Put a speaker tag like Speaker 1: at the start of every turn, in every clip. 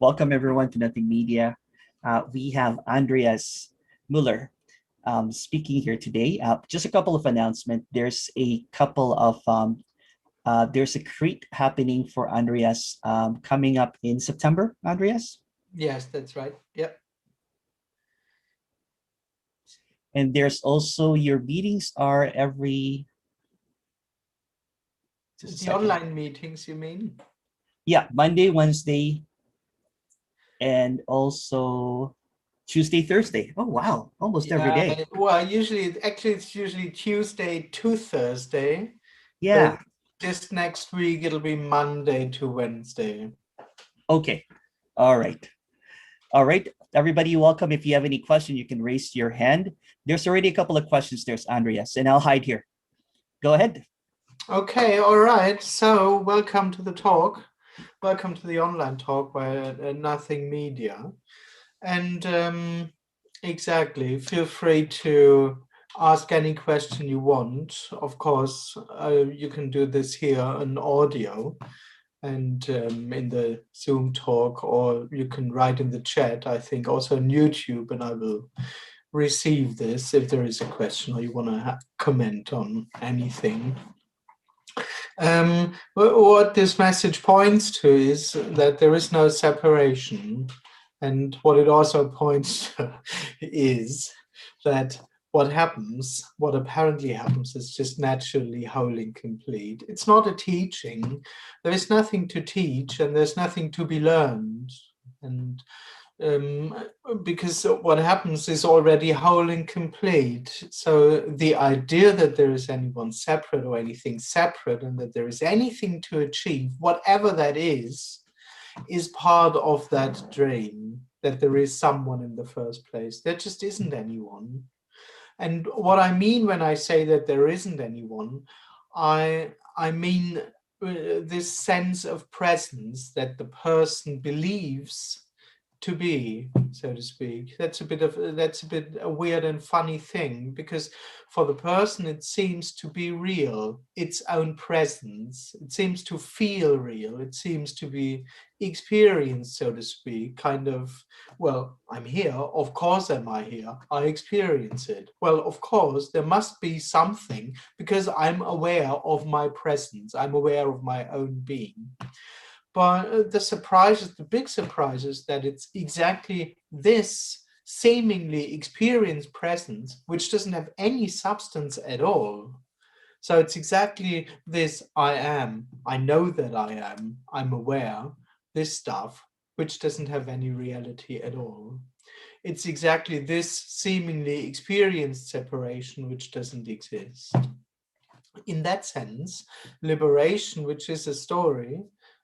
Speaker 1: Welcome everyone to Nothing Media. We have Andreas Müller speaking here today. Just a couple of announcements. There's a create happening for Andreas coming up in September. Andreas,
Speaker 2: Yes, that's right. Yep.
Speaker 1: and there's also your meetings are every. Just a
Speaker 2: The
Speaker 1: second.
Speaker 2: online meetings, you mean?
Speaker 1: Yeah, Monday, Wednesday, and also Tuesday, Thursday. Oh wow, almost every day.
Speaker 2: Well, it's usually Tuesday to Thursday, but
Speaker 1: Yeah.
Speaker 2: this next week it'll be Monday to Wednesday.
Speaker 1: Okay. All right. All right. Everybody, welcome. If you have any question, you can raise your hand. There's already a couple of questions. There's Andreas, and I'll hide here. Go ahead.
Speaker 2: Okay, all right. So welcome to the talk. Welcome to the online talk by Nothing Media. And exactly, feel free to ask any question you want. Of course, you can do this here on audio and in the Zoom talk, or you can write in the chat, I think also on YouTube, and I will receive this if there is a question or you want to comment on anything. What this message points to is that there is no separation. And what it also points to is that what apparently happens is just naturally whole and complete. It's not a teaching. There is nothing to teach and there's nothing to be learned. And because what happens is already whole and complete. So the idea that there is anyone separate or anything separate and that there is anything to achieve, whatever that is part of that dream, that there is someone in the first place. There just isn't anyone. And what I mean when I say that there isn't anyone, I mean this sense of presence that the person believes to be, so to speak. That's a bit a weird and funny thing, because for the person it seems to be real, its own presence. It seems to feel real. It seems to be experienced, so to speak, kind of, well, I'm here, of course am I here, I experience it. Well, of course, there must be something, because I'm aware of my presence, I'm aware of my own being. But the big surprise is that it's exactly this seemingly experienced presence, which doesn't have any substance at all. So it's exactly this I am, I know that I am, I'm aware, this stuff, which doesn't have any reality at all. It's exactly this seemingly experienced separation which doesn't exist. In that sense, liberation, which is a story,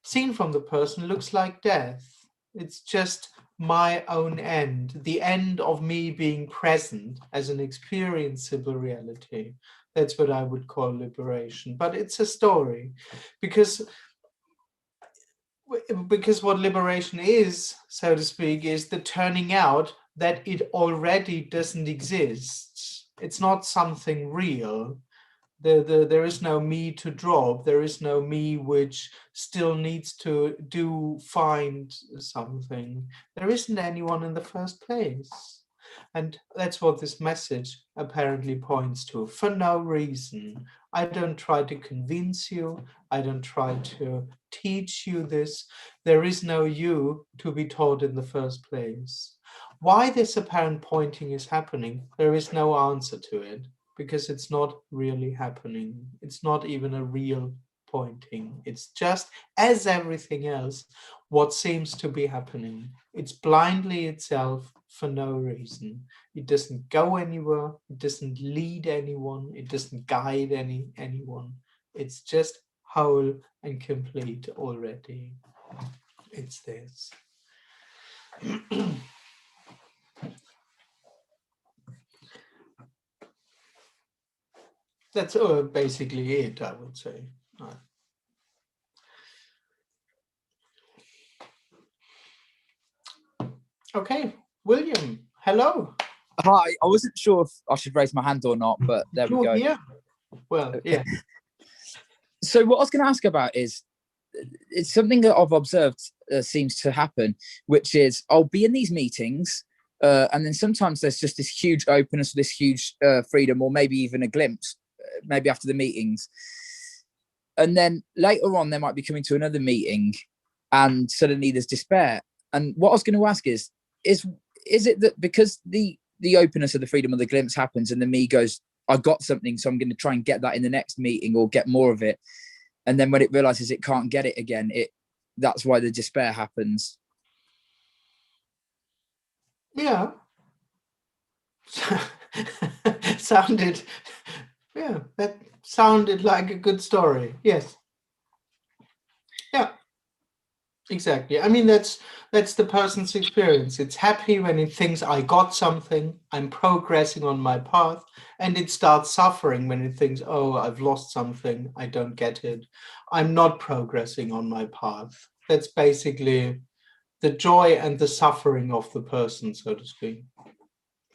Speaker 2: seen from the person, looks like death. It's just my own end, the end of me being present as an experienceable reality. That's what I would call liberation. But it's a story, because what liberation is, so to speak, is the turning out that it already doesn't exist. It's not something real. There is no me to drop. There is no me which still needs to find something. There isn't anyone in the first place. And that's what this message apparently points to, for no reason. I don't try to convince you. I don't try to teach you this. There is no you to be taught in the first place. Why this apparent pointing is happening, there is no answer to it, because it's not really happening. It's not even a real pointing. It's just, as everything else, what seems to be happening. It's blindly itself for no reason. It doesn't go anywhere. It doesn't lead anyone. It doesn't guide anyone. It's just whole and complete already. It's this. That's basically it, I would say. Okay, William, hello.
Speaker 3: Hi, I wasn't sure if I should raise my hand or not, but there we go.
Speaker 2: Here. Well, yeah.
Speaker 3: So what I was going to ask about is, it's something that I've observed seems to happen, which is I'll be in these meetings, and then sometimes there's just this huge openness, this huge freedom, or maybe even a glimpse, maybe after the meetings. And then later on, they might be coming to another meeting, and suddenly there's despair. And what I was going to ask is it that because the openness of the freedom of the glimpse happens, and then me goes, I got something, so I'm going to try and get that in the next meeting or get more of it. And then when it realizes it can't get it again, that's why the despair happens.
Speaker 2: Yeah. That sounded like a good story. Yes. Yeah. Exactly. I mean, that's the person's experience. It's happy when it thinks I got something, I'm progressing on my path, and it starts suffering when it thinks, oh, I've lost something, I don't get it, I'm not progressing on my path. That's basically the joy and the suffering of the person, so to speak.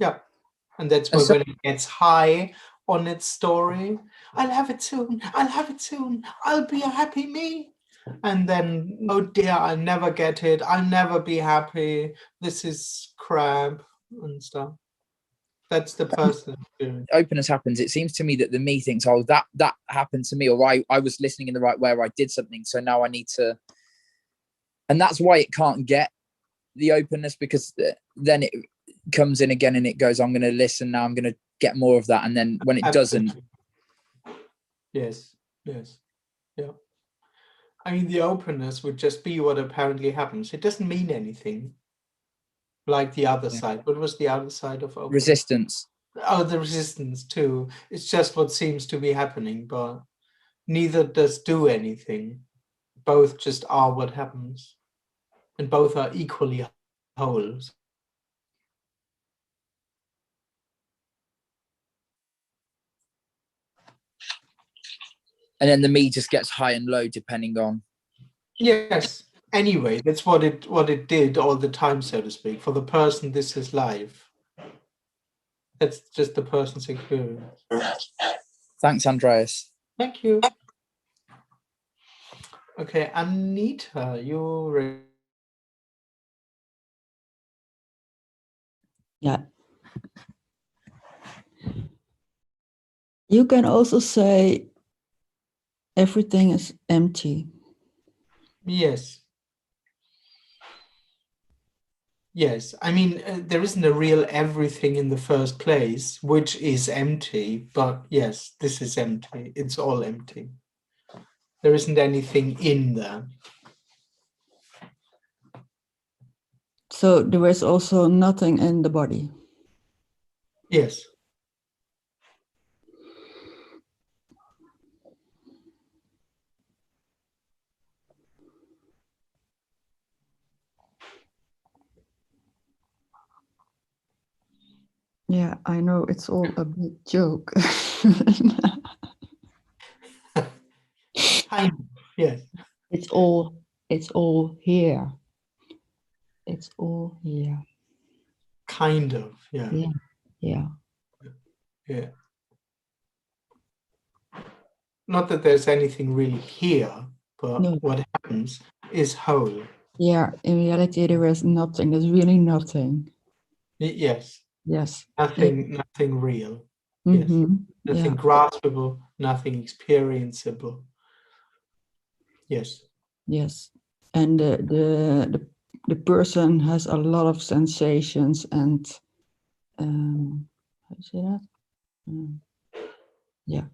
Speaker 2: Yeah. And that's why when it gets high on its story, I'll have it soon, I'll be a happy me. And then, oh dear, I'll never get it, I'll never be happy, this is crap and stuff. That's the personal experience.
Speaker 3: Openness happens. It seems to me that the me thinks, oh, that happened to me, or I was listening in the right way, or I did something, so now I need to. And that's why it can't get the openness, because then it comes in again and it goes, I'm going to listen now, I'm going to get more of that. And then when it doesn't.
Speaker 2: Yes. Yeah. I mean, the openness would just be what apparently happens. It doesn't mean anything. Like the other side. What was the other side of openness?
Speaker 3: Resistance.
Speaker 2: Oh, the resistance too. It's just what seems to be happening, but neither does do anything. Both just are what happens. And both are equally whole.
Speaker 3: And then the me just gets high and low depending on.
Speaker 2: Yes. Anyway, that's what it did all the time, so to speak. For the person, this is life. That's just the person's experience.
Speaker 3: Thanks, Andreas.
Speaker 2: Thank you. Okay, Anita, you're ready.
Speaker 4: Yeah. You can also say everything is empty.
Speaker 2: Yes. Yes. I mean, there isn't a real everything in the first place, which is empty. But yes, this is empty. It's all empty. There isn't anything in there.
Speaker 4: So there is also nothing in the body.
Speaker 2: Yes.
Speaker 4: Yeah, I know it's all a big joke.
Speaker 2: Kind of, yes.
Speaker 4: It's all here. It's all here.
Speaker 2: Kind of, yeah.
Speaker 4: Yeah.
Speaker 2: Yeah. Not that there's anything really here, but
Speaker 4: No.
Speaker 2: what happens is whole.
Speaker 4: Yeah, in reality there is nothing. There's really nothing.
Speaker 2: Yes.
Speaker 4: Yes.
Speaker 2: Nothing real.
Speaker 4: Mm-hmm.
Speaker 2: Yes. Nothing
Speaker 4: Yeah.
Speaker 2: graspable, nothing experienceable. Yes.
Speaker 4: Yes. And the person has a lot of sensations and how do you say that? Yeah.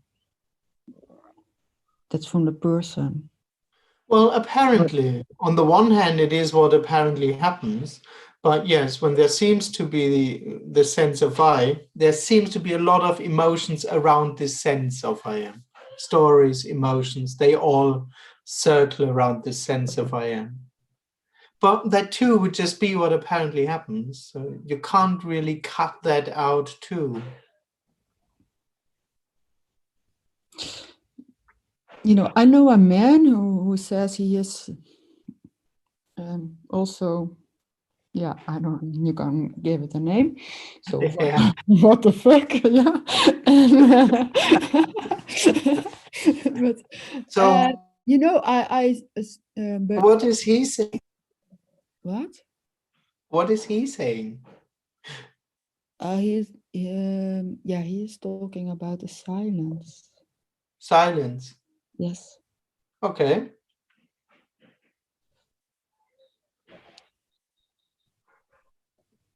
Speaker 4: That's from the person.
Speaker 2: Well, apparently, on the one hand, it is what apparently happens. But yes, when there seems to be the sense of I, there seems to be a lot of emotions around this sense of I am. Stories, emotions, they all circle around this sense of I am. But that too would just be what apparently happens. So you can't really cut that out too.
Speaker 4: You know, I know a man who says he is also, yeah, I don't, you can give it a name. So
Speaker 2: Yeah.
Speaker 4: what the fuck? Yeah. But
Speaker 2: So
Speaker 4: you know, but
Speaker 2: what is he saying?
Speaker 4: What?
Speaker 2: What is he saying?
Speaker 4: He's talking about the silence.
Speaker 2: Silence.
Speaker 4: Yes.
Speaker 2: Okay.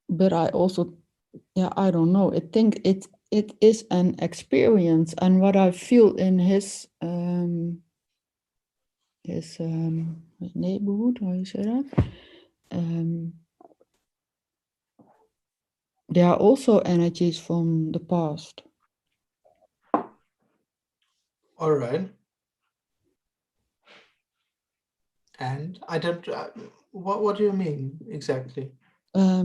Speaker 4: But I also, I don't know. I think it is an experience, and what I feel in his neighborhood, how you say that? There are also energies from the past.
Speaker 2: All right. And I don't. What do you mean exactly?
Speaker 4: I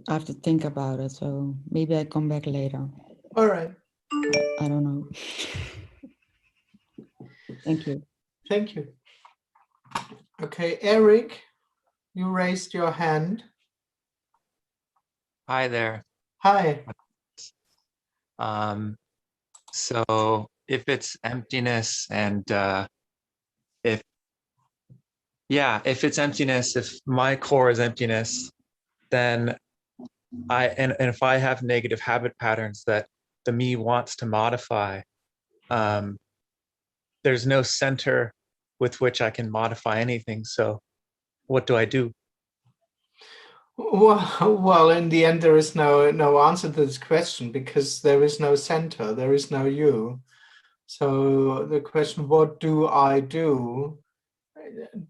Speaker 4: have to think about it, so maybe I come back later.
Speaker 2: All right.
Speaker 4: I don't know. Thank you.
Speaker 2: Thank you. Okay, Eric, you raised your hand.
Speaker 5: Hi there.
Speaker 2: Hi.
Speaker 5: So if it's emptiness and if it's emptiness, if my core is emptiness, then and if I have negative habit patterns that the me wants to modify, there's no center with which I can modify anything. So what do I do?
Speaker 2: Well, in the end, there is no answer to this question because there is no center, there is no you. So the question, what do I do,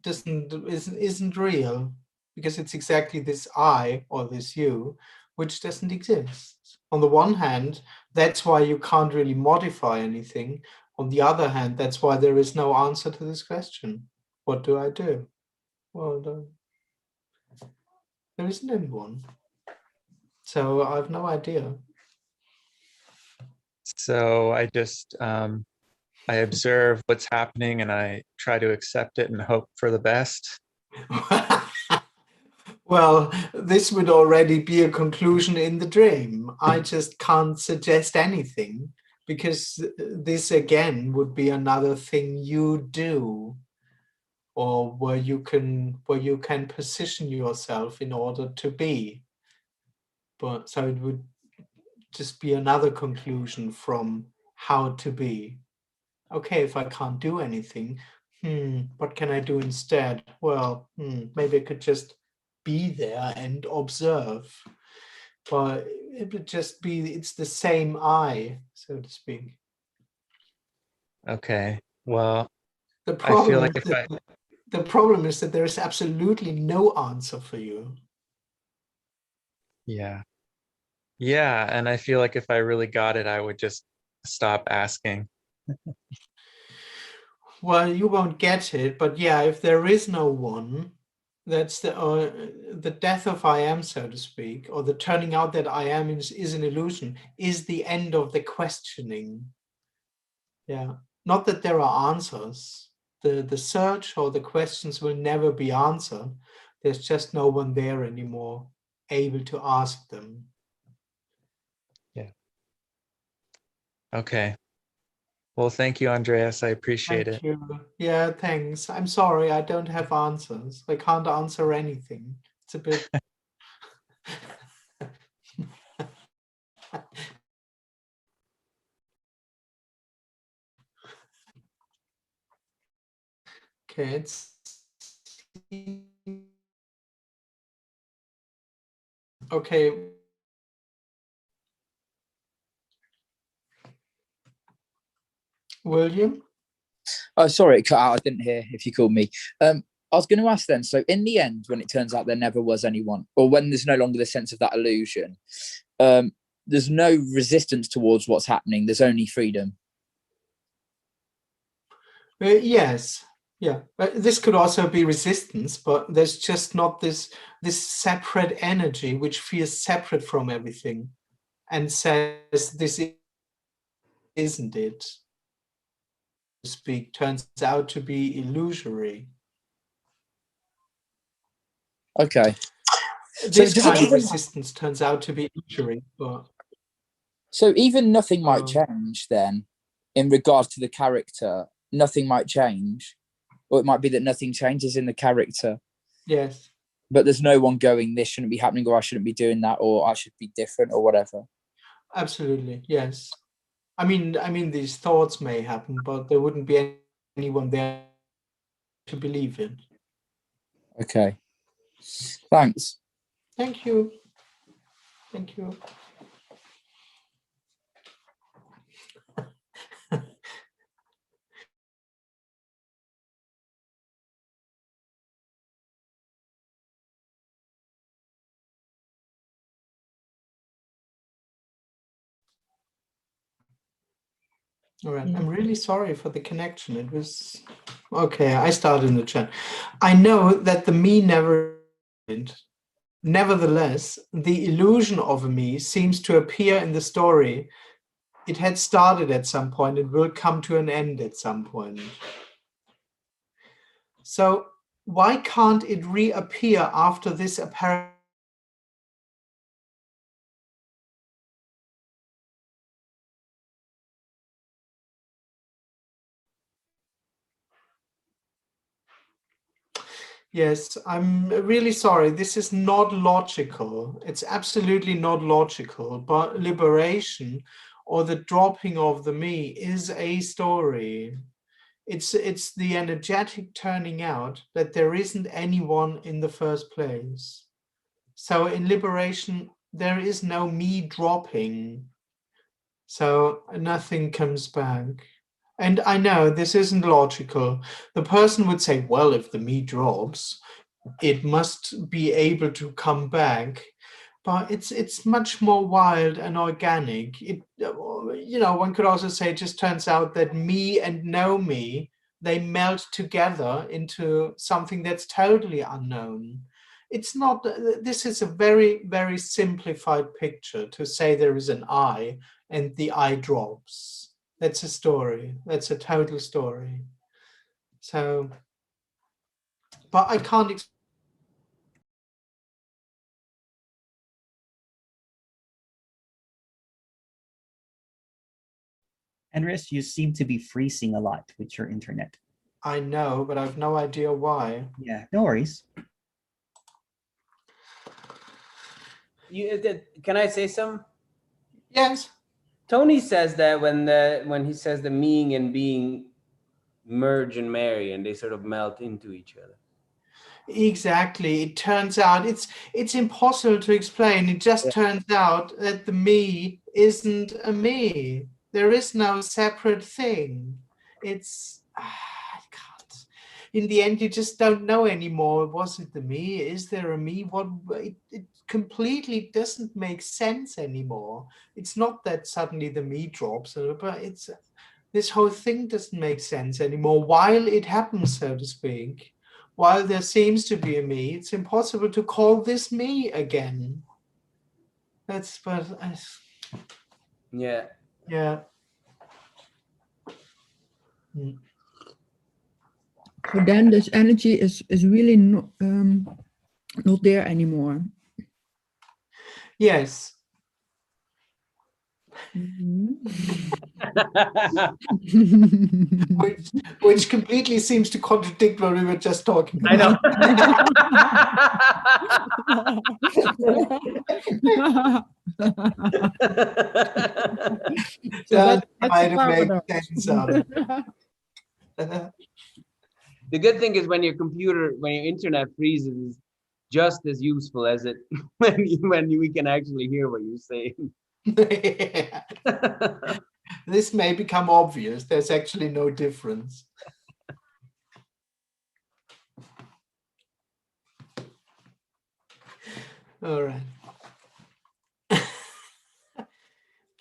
Speaker 2: isn't real, because it's exactly this I or this you which doesn't exist. On the one hand, that's why you can't really modify anything. On the other hand, that's why there is no answer to this question. What do I do? Well, there isn't anyone. So I have no idea.
Speaker 5: So I just I observe what's happening and I try to accept it and hope for the best.
Speaker 2: Well, this would already be a conclusion in the dream. I just can't suggest anything because this again would be another thing you do, or where you can position yourself in order to be. But so it would just be another conclusion from how to be. Okay, if I can't do anything, what can I do instead? Well, maybe I could just be there and observe. But it would just be, it's the same I, so to speak.
Speaker 5: Okay. Well,
Speaker 2: The
Speaker 5: I feel
Speaker 2: problem
Speaker 5: like
Speaker 2: is
Speaker 5: if I
Speaker 2: that the problem is that there is absolutely no answer for you.
Speaker 5: yeah. Yeah, and I feel like if I really got it, I would just stop asking.
Speaker 2: Well, you won't get it, but yeah, if there is no one, that's the death of I am, so to speak, or the turning out that I am is an illusion, is the end of the questioning. Yeah, not that there are answers. The search or the questions will never be answered. There's just no one there anymore able to ask them.
Speaker 5: Yeah. Okay. Well, thank you, Andreas. I appreciate
Speaker 2: Thank
Speaker 5: it.
Speaker 2: you. Yeah, thanks. I'm sorry, I don't have answers. I can't answer anything. It's a bit. Okay, it's okay. William?
Speaker 3: Oh, sorry, it cut out. I didn't hear if you called me. I was going to ask then. So, in the end, when it turns out there never was anyone, or when there's no longer the sense of that illusion, there's no resistance towards what's happening. There's only freedom.
Speaker 2: Yes. Yeah. This could also be resistance, but there's just not this separate energy which feels separate from everything and says this isn't it. Speak turns out to be illusory.
Speaker 3: Okay.
Speaker 2: This
Speaker 3: does it
Speaker 2: kind of
Speaker 3: even-
Speaker 2: resistance turns out to be illusory, but
Speaker 3: So even nothing might
Speaker 2: Oh.
Speaker 3: change then in regards to the character. Nothing might change. Or it might be that nothing changes in the character.
Speaker 2: Yes.
Speaker 3: But there's no one going, this shouldn't be happening, or I shouldn't be doing that, or I should be different, or whatever.
Speaker 2: Absolutely. Yes. I mean, these thoughts may happen, but there wouldn't be anyone there to believe in.
Speaker 3: Okay. Thanks.
Speaker 2: Thank you. Thank you. All right. I'm really sorry for the connection. It was okay. I started in the chat. I know that the me never ended. Nevertheless, the illusion of a me seems to appear in the story. It had started at some point. It will come to an end at some point. So why can't it reappear after this apparent? Yes, I'm really sorry. This is not logical. It's absolutely not logical. But liberation or the dropping of the me is a story. It's the energetic turning out that there isn't anyone in the first place. So in liberation, there is no me dropping. So nothing comes back. And I know this isn't logical. The person would say, well, if the me drops, it must be able to come back. But it's much more wild and organic. One could also say it just turns out that me and no me, they melt together into something that's totally unknown. It's not, this is a very, very simplified picture to say there is an I and the I drops. That's a story. That's a total story. So, but I can't
Speaker 1: Andreas, you seem to be freezing a lot with your internet.
Speaker 2: I know, but I have no idea why.
Speaker 1: Yeah, no worries.
Speaker 6: Can I say some?
Speaker 2: Yes.
Speaker 6: Tony says that when he says the meaning and being merge and marry, and they sort of melt into each other.
Speaker 2: Exactly. It turns out it's impossible to explain. It just turns out that the me isn't a me. There is no separate thing. It's I can't. In the end, you just don't know anymore. Was it the me? Is there a me? What it completely doesn't make sense anymore. It's not that suddenly the me drops, but it's this whole thing doesn't make sense anymore while it happens, so to speak. While there seems to be a me, it's impossible to call this me again. That's, but
Speaker 6: Yeah.
Speaker 2: yeah.
Speaker 4: So then this energy is really not there anymore.
Speaker 2: Yes. Which completely seems to contradict what we were just talking about.
Speaker 6: I know.
Speaker 4: So
Speaker 2: That
Speaker 4: that's
Speaker 2: might
Speaker 4: a
Speaker 2: have made
Speaker 4: paradox.
Speaker 2: sense out of it.
Speaker 6: The good thing is when your internet freezes, it's just as useful as it when we can actually hear what you're saying.
Speaker 2: Yeah. This may become obvious. There's actually no difference. All right.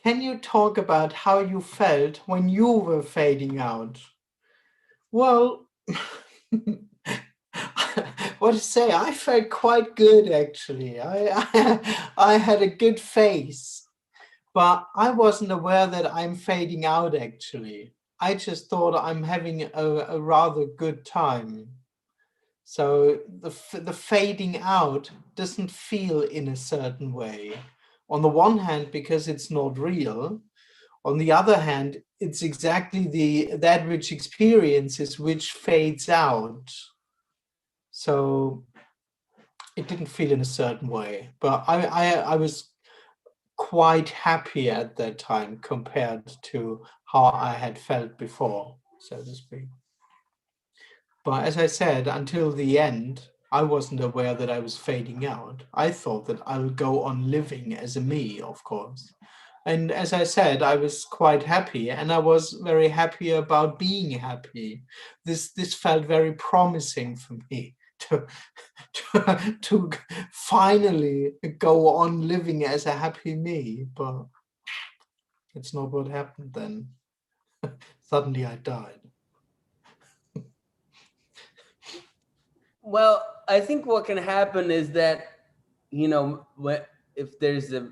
Speaker 2: Can you talk about how you felt when you were fading out? Well, what to say? I felt quite good, actually. I had a good face, but I wasn't aware that I'm fading out, actually. I just thought I'm having a rather good time. So the fading out doesn't feel in a certain way. On the one hand, because it's not real. On the other hand, it's exactly that which experiences which fades out. So it didn't feel in a certain way, but I was quite happy at that time compared to how I had felt before, so to speak. But as I said, until the end, I wasn't aware that I was fading out. I thought that I would go on living as a me, of course. And as I said, I was quite happy, and I was very happy about being happy. This felt very promising for me to finally go on living as a happy me. But it's not what happened then. Suddenly I died.
Speaker 6: Well, I think what can happen is that, if there's a,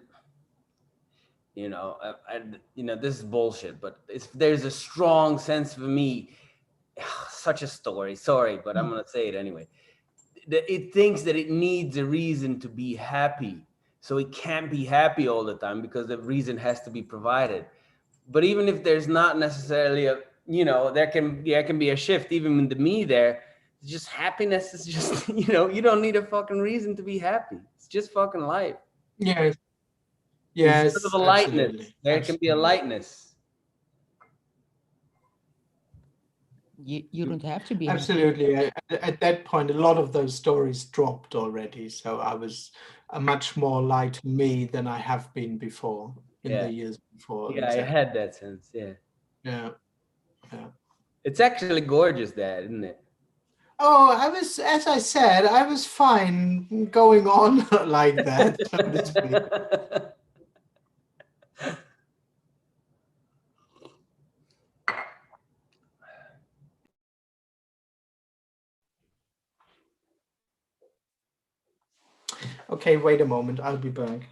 Speaker 6: this is bullshit, but if there's a strong sense of me, such a story, sorry, but I'm going to say it anyway. It thinks that it needs a reason to be happy. So it can't be happy all the time because the reason has to be provided. But even if there's not necessarily there can be a shift even in the me there. Just happiness is just, you don't need a fucking reason to be happy. It's just fucking life.
Speaker 2: Yes.
Speaker 6: There's
Speaker 2: Yes.
Speaker 6: sort of a lightness.
Speaker 2: Absolutely.
Speaker 6: There can be a lightness.
Speaker 4: You don't have to be happy.
Speaker 2: Absolutely. At that point, a lot of those stories dropped already. So I was a much more light me than I have been before in the years before.
Speaker 6: Yeah, I had that sense. Yeah.
Speaker 2: Yeah. Yeah.
Speaker 6: It's actually gorgeous, that, isn't it?
Speaker 2: Oh, as I said, I was fine going on like that, so to speak. Okay, wait a moment. I'll be back.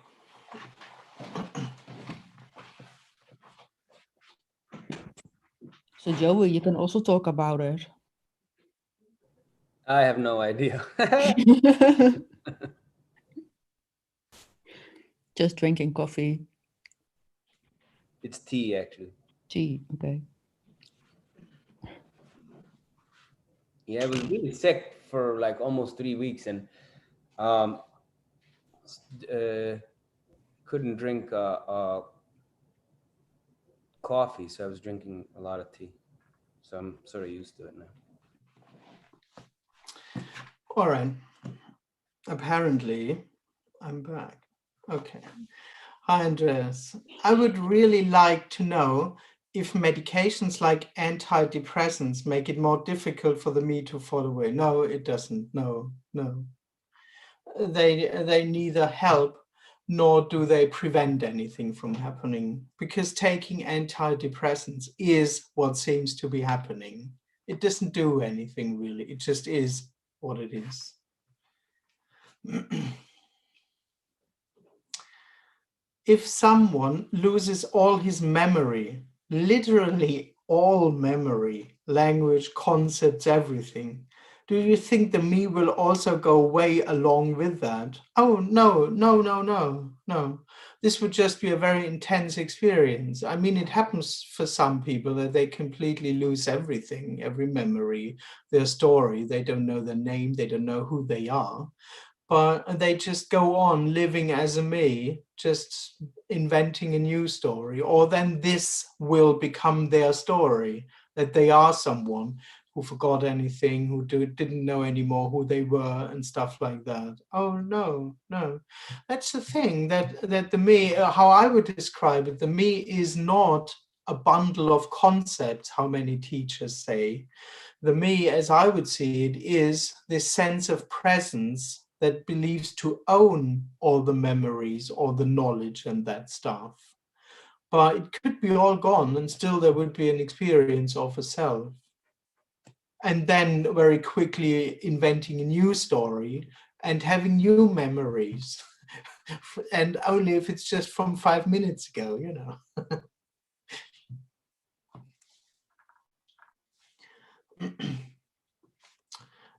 Speaker 4: So Joey, you can also talk about it.
Speaker 6: I have no idea.
Speaker 4: Just drinking coffee.
Speaker 6: It's tea, actually.
Speaker 4: Tea, okay.
Speaker 6: Yeah, I was really sick for like almost 3 weeks, and couldn't drink coffee, so I was drinking a lot of tea. So I'm sort of used to it now.
Speaker 2: All right. Apparently, I'm back. Okay. Hi, Andreas. I would really like to know if medications like antidepressants make it more difficult for the me to fall away. No, it doesn't. No. They neither help nor do they prevent anything from happening, because taking antidepressants is what seems to be happening. It doesn't do anything really. It just is what it is. If someone loses all his memory, literally all memory, language, concepts, everything, do you think the me will also go away along with that? Oh, no. This would just be a very intense experience. I mean, it happens for some people that they completely lose everything, every memory, their story. They don't know their name. They don't know who they are. But they just go on living as a me, just inventing a new story. Or then this will become their story, that they are someone who forgot anything, who didn't know anymore who they were and stuff like that. Oh, no. That's the thing, that the me, how I would describe it, the me is not a bundle of concepts, how many teachers say. The me, as I would see it, is this sense of presence that believes to own all the memories or the knowledge and that stuff. But it could be all gone and still there would be an experience of a self. And then very quickly inventing a new story and having new memories. And only if it's just from 5 minutes ago, you know.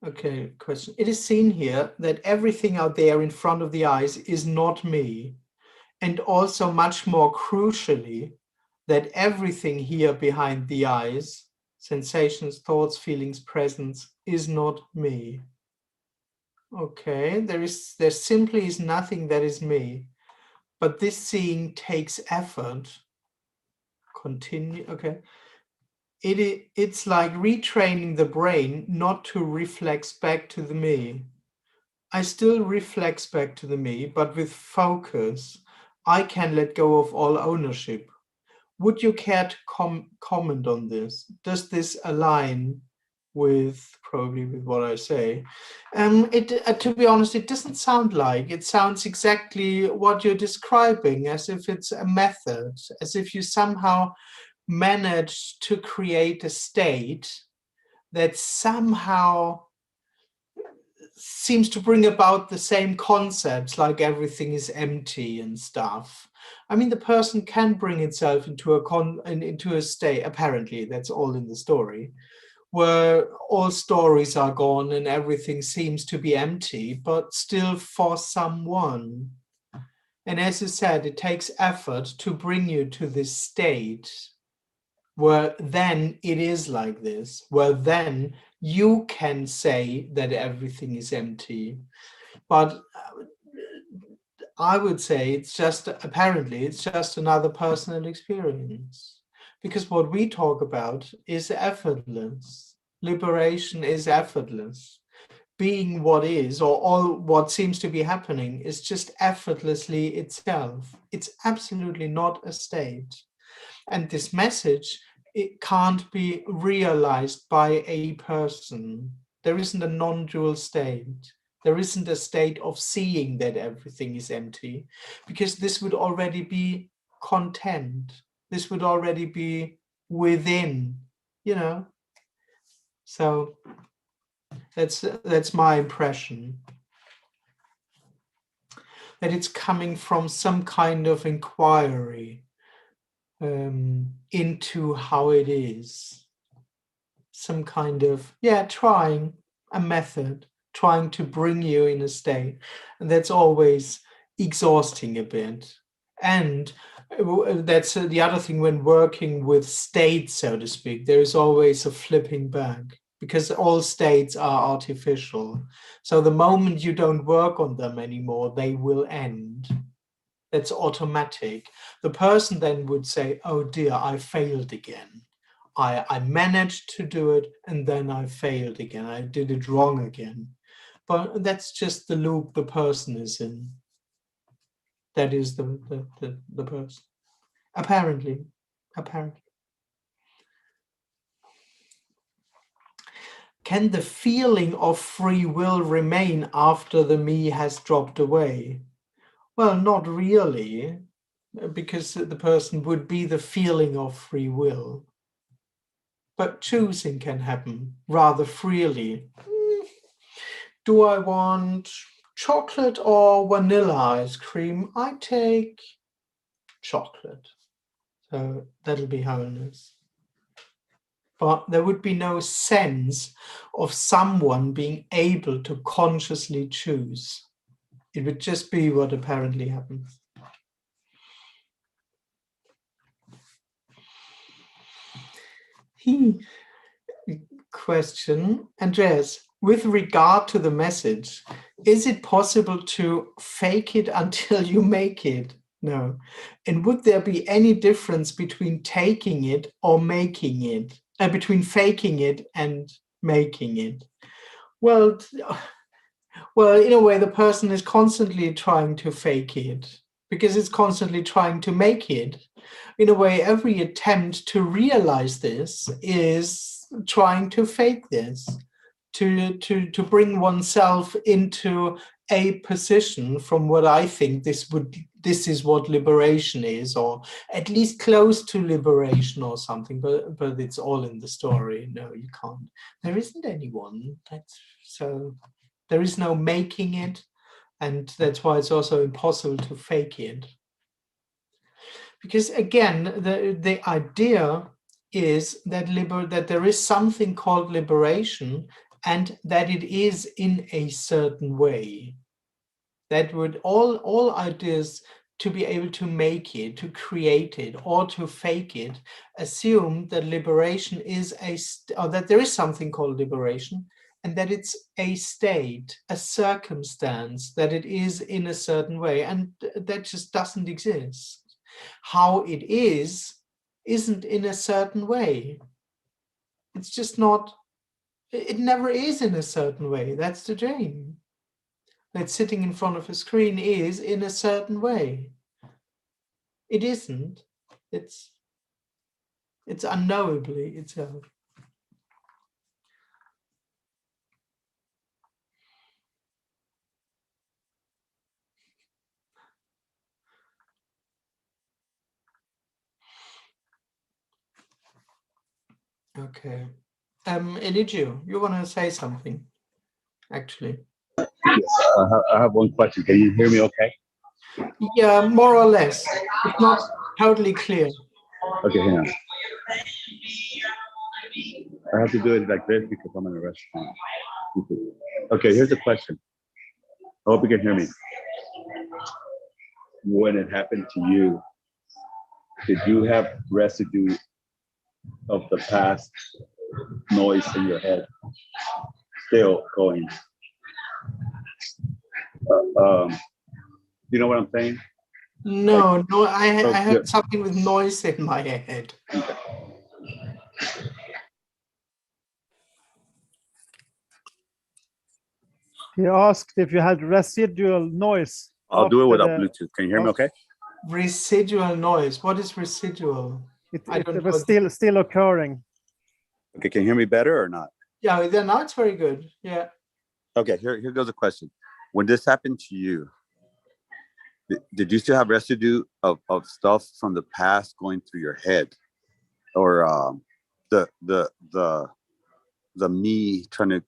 Speaker 2: Okay, question. It is seen here that everything out there in front of the eyes is not me. And also much more crucially, that everything here behind the eyes, sensations, thoughts, feelings, presence, is not me. Okay, there simply is nothing that is me. But this seeing takes effort. Continue, okay. It's like retraining the brain not to reflex back to the me. I still reflex back to the me, but with focus, I can let go of all ownership. Would you care to comment on this? Does this align with probably with what I say? To be honest, it doesn't sound like. It sounds exactly what you're describing, as if it's a method, as if you somehow managed to create a state that somehow seems to bring about the same concepts, like everything is empty and stuff. I mean, the person can bring itself into a state, apparently, that's all in the story, where all stories are gone and everything seems to be empty, but still for someone. And as you said, it takes effort to bring you to this state where then it is like this, where then you can say that everything is empty. But I would say it's just another personal experience. Because what we talk about is effortless. Liberation is effortless. Being what is, or all what seems to be happening, is just effortlessly itself. It's absolutely not a state. And this message, it can't be realized by a person. There isn't a non-dual state. There isn't a state of seeing that everything is empty, because this would already be content. This would already be within, you know. So that's my impression. That it's coming from some kind of inquiry into how it is, some kind of trying a method, trying to bring you in a state, and that's always exhausting a bit. And that's the other thing when working with states, so to speak, there is always a flipping back, because all states are artificial. So the moment you don't work on them anymore, they will end. It's automatic. The person then would say, oh dear, I failed again. I managed to do it and then I failed again. I did it wrong again. But that's just the loop the person is in. That is the person. Apparently. Can the feeling of free will remain after the me has dropped away? Well, not really, because the person would be the feeling of free will. But choosing can happen rather freely. Do I want chocolate or vanilla ice cream? I take chocolate. So that'll be wholeness. But there would be no sense of someone being able to consciously choose. It would just be what apparently happens. Question, Andreas, with regard to the message, is it possible to fake it until you make it? No. And would there be any difference between taking it or making it, between faking it and making it? Well, in a way, the person is constantly trying to fake it because it's constantly trying to make it. In a way, every attempt to realize this is trying to fake this, to bring oneself into a position from what I think this is what liberation is, or at least close to liberation or something, but it's all in the story. No, you can't. There isn't anyone. So there is no making it, and that's why it's also impossible to fake it. Because again, the idea is that there is something called liberation, and that it is in a certain way. That would all ideas to be able to make it, to create it, or to fake it, assume that liberation is or that there is something called liberation, and that it's a state, a circumstance, that it is in a certain way, and that just doesn't exist. How it is isn't in a certain way. It's just not, it never is in a certain way. That's the dream. That sitting in front of a screen is in a certain way. It isn't. It's unknowably itself. Okay. Eligio, you want to say something? Actually.
Speaker 7: I have one question. Can you hear me okay?
Speaker 2: Yeah, more or less. It's not totally clear.
Speaker 7: Okay, hang on. I have to do it like this because I'm in a restaurant. Okay, here's the question. I hope you can hear me. When it happened to you, did you have residue of the past noise in your head still going? You know what I'm saying?
Speaker 2: No, I heard something with noise in my head.
Speaker 8: He asked if you had residual noise.
Speaker 7: I'll do it without
Speaker 8: after
Speaker 7: Bluetooth. Can you hear me okay?
Speaker 2: Residual noise. What is residual?
Speaker 8: It was still occurring.
Speaker 7: Okay, can you hear me better or not?
Speaker 2: Yeah, then now it's very good. Yeah.
Speaker 7: Okay, here goes a question. When this happened to you, did you still have residue of stuff from the past going through your head, or the me trying to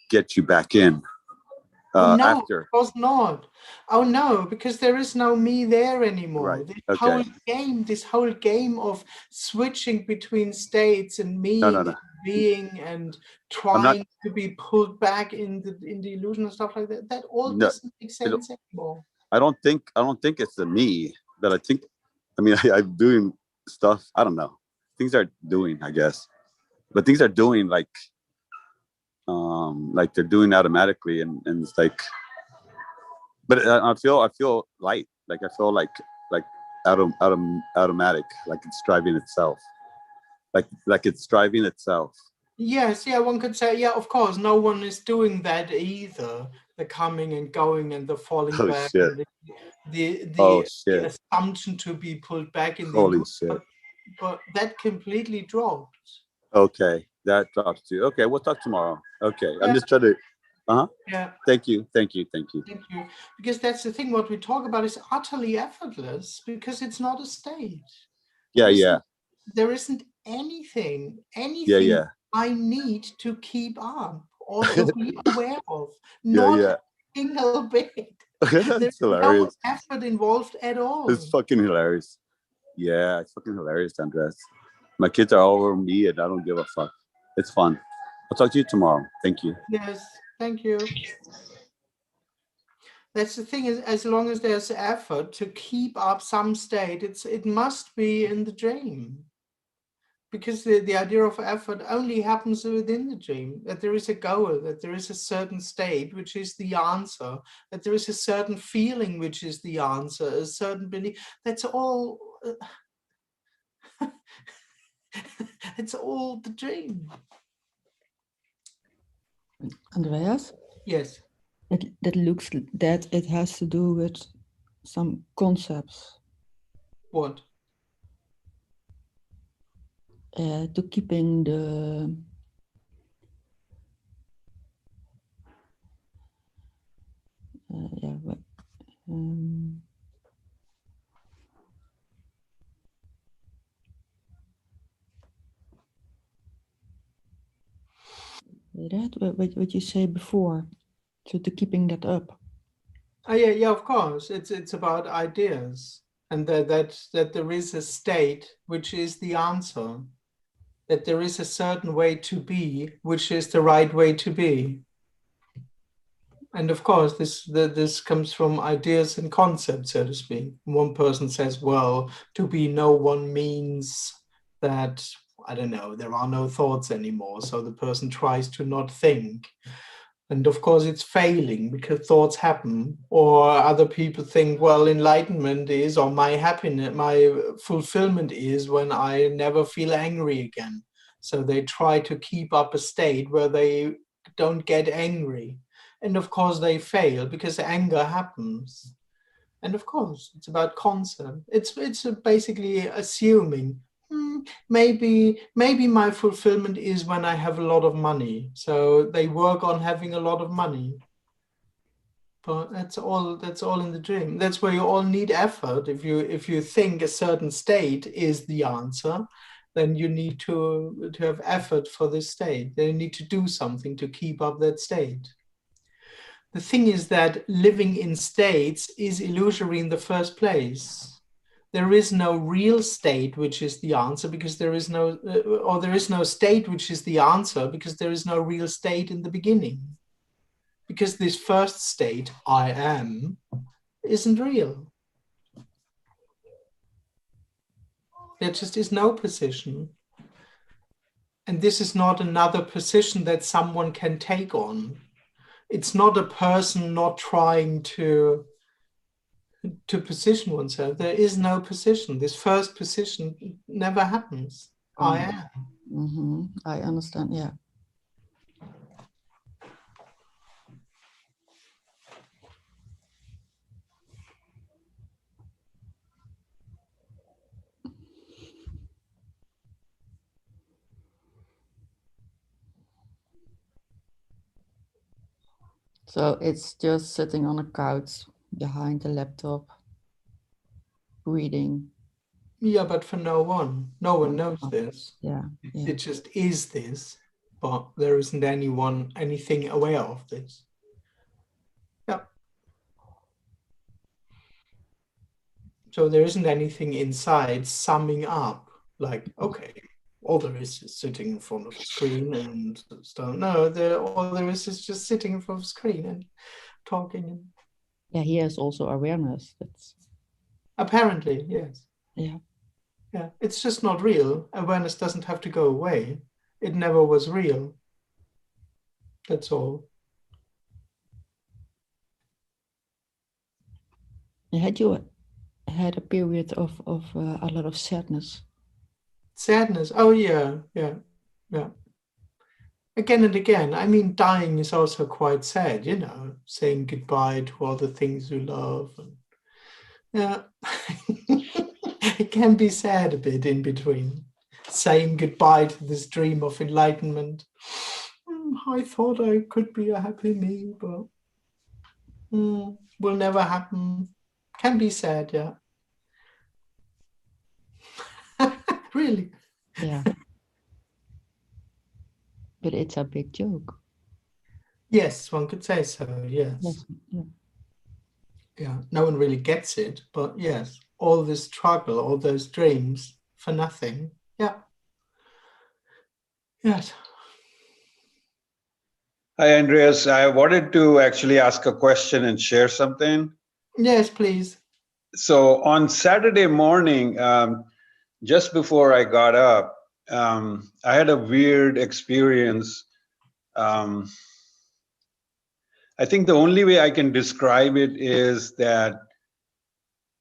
Speaker 7: get you back in
Speaker 2: No,
Speaker 7: after?
Speaker 2: it was not. Oh no, because there is no me there anymore.
Speaker 7: Right.
Speaker 2: This whole game of switching between states and me
Speaker 7: No.
Speaker 2: being and trying to be pulled back in the illusion and stuff like that. That all doesn't make sense anymore.
Speaker 7: I don't think it's the me that I mean, I'm doing stuff. I don't know. Things are doing, I guess, but things are doing like they're doing automatically, and it's like, but I feel light. Like I feel like automatic, like it's driving itself. Like it's driving itself.
Speaker 2: Yes, yeah, one could say, yeah, of course, no one is doing that either. The coming and going and the falling back.
Speaker 7: Shit.
Speaker 2: And the assumption to be pulled back in the
Speaker 7: Holy shit.
Speaker 2: But that completely dropped.
Speaker 7: Okay, that drops too. Okay, we'll talk tomorrow. Okay,
Speaker 2: Yeah.
Speaker 7: I'm just trying to.
Speaker 2: Yeah.
Speaker 7: Thank you.
Speaker 2: Thank you. Because that's the thing. What we talk about is utterly effortless because it's not a state. There isn't anything I need to keep up or to be aware of. Not a single bit. There's
Speaker 7: hilarious.
Speaker 2: No effort involved at all.
Speaker 7: It's fucking hilarious. Yeah, it's fucking hilarious, Andreas. My kids are all over me and I don't give a fuck. It's fun. I'll talk to you tomorrow. Thank you.
Speaker 2: Yes, thank you. That's the thing, is as long as there's effort to keep up some state, it must be in the dream. Because the idea of effort only happens within the dream, that there is a goal, that there is a certain state, which is the answer, that there is a certain feeling, which is the answer, a certain belief. That's all. It's all the dream.
Speaker 4: Andreas?
Speaker 2: Yes.
Speaker 4: That looks that it has to do with some concepts.
Speaker 2: What?
Speaker 4: To keeping the what you say before, so to keeping that up.
Speaker 2: Oh yeah, of course. It's about ideas, and that there is a state which is the answer, that there is a certain way to be, which is the right way to be. And of course, this comes from ideas and concepts, so to speak. One person says, well, to be no one means that, I don't know, there are no thoughts anymore. So the person tries to not think. And of course, it's failing because thoughts happen. Or other people think, well, enlightenment is, or my happiness, my fulfillment is when I never feel angry again. So they try to keep up a state where they don't get angry. And of course, they fail because anger happens. And of course, it's about concept. It's basically assuming maybe my fulfillment is when I have a lot of money. So they work on having a lot of money. But that's all in the dream. That's where you all need effort. If you think a certain state is the answer, then you need to have effort for this state. They need to do something to keep up that state. The thing is that living in states is illusory in the first place. There is no real state which is the answer because there is no, or there is no state which is the answer because there is no real state in the beginning. Because this first state, I am, isn't real. There just is no position. And this is not another position that someone can take on. It's not a person not trying to position oneself. There is no position. This first position never happens. I am.
Speaker 4: Mm-hmm. I understand. Yeah. So it's just sitting on a couch behind the laptop, reading.
Speaker 2: Yeah, but for no one knows this.
Speaker 4: Yeah, yeah.
Speaker 2: It just is this, but there isn't anything aware of this. Yeah. So there isn't anything inside summing up, like, okay, all there is sitting in front of a screen and stuff. No, all there is just sitting in front of a screen and talking.
Speaker 4: Yeah, he has also awareness. That's
Speaker 2: Apparently, yes.
Speaker 4: yeah.
Speaker 2: Yeah, it's just not real. Awareness doesn't have to go away. It never was real. That's all.
Speaker 4: Had you had a period of a lot of sadness?
Speaker 2: Sadness. Oh yeah, yeah, yeah. Again and again. I mean, dying is also quite sad, you know, saying goodbye to all the things you love. And, yeah, it can be sad a bit in between, saying goodbye to this dream of enlightenment. I thought I could be a happy me, but will never happen. Can be sad, yeah. Really?
Speaker 4: Yeah. But it's a big joke.
Speaker 2: Yes, one could say so, yes.
Speaker 4: Yeah.
Speaker 2: Yeah, no one really gets it, but yes, all this struggle, all those dreams for nothing. Yeah. Yes.
Speaker 9: Hi, Andreas. I wanted to actually ask a question and share something.
Speaker 2: Yes, please.
Speaker 9: So on Saturday morning, just before I got up, I had a weird experience. I think the only way I can describe it is that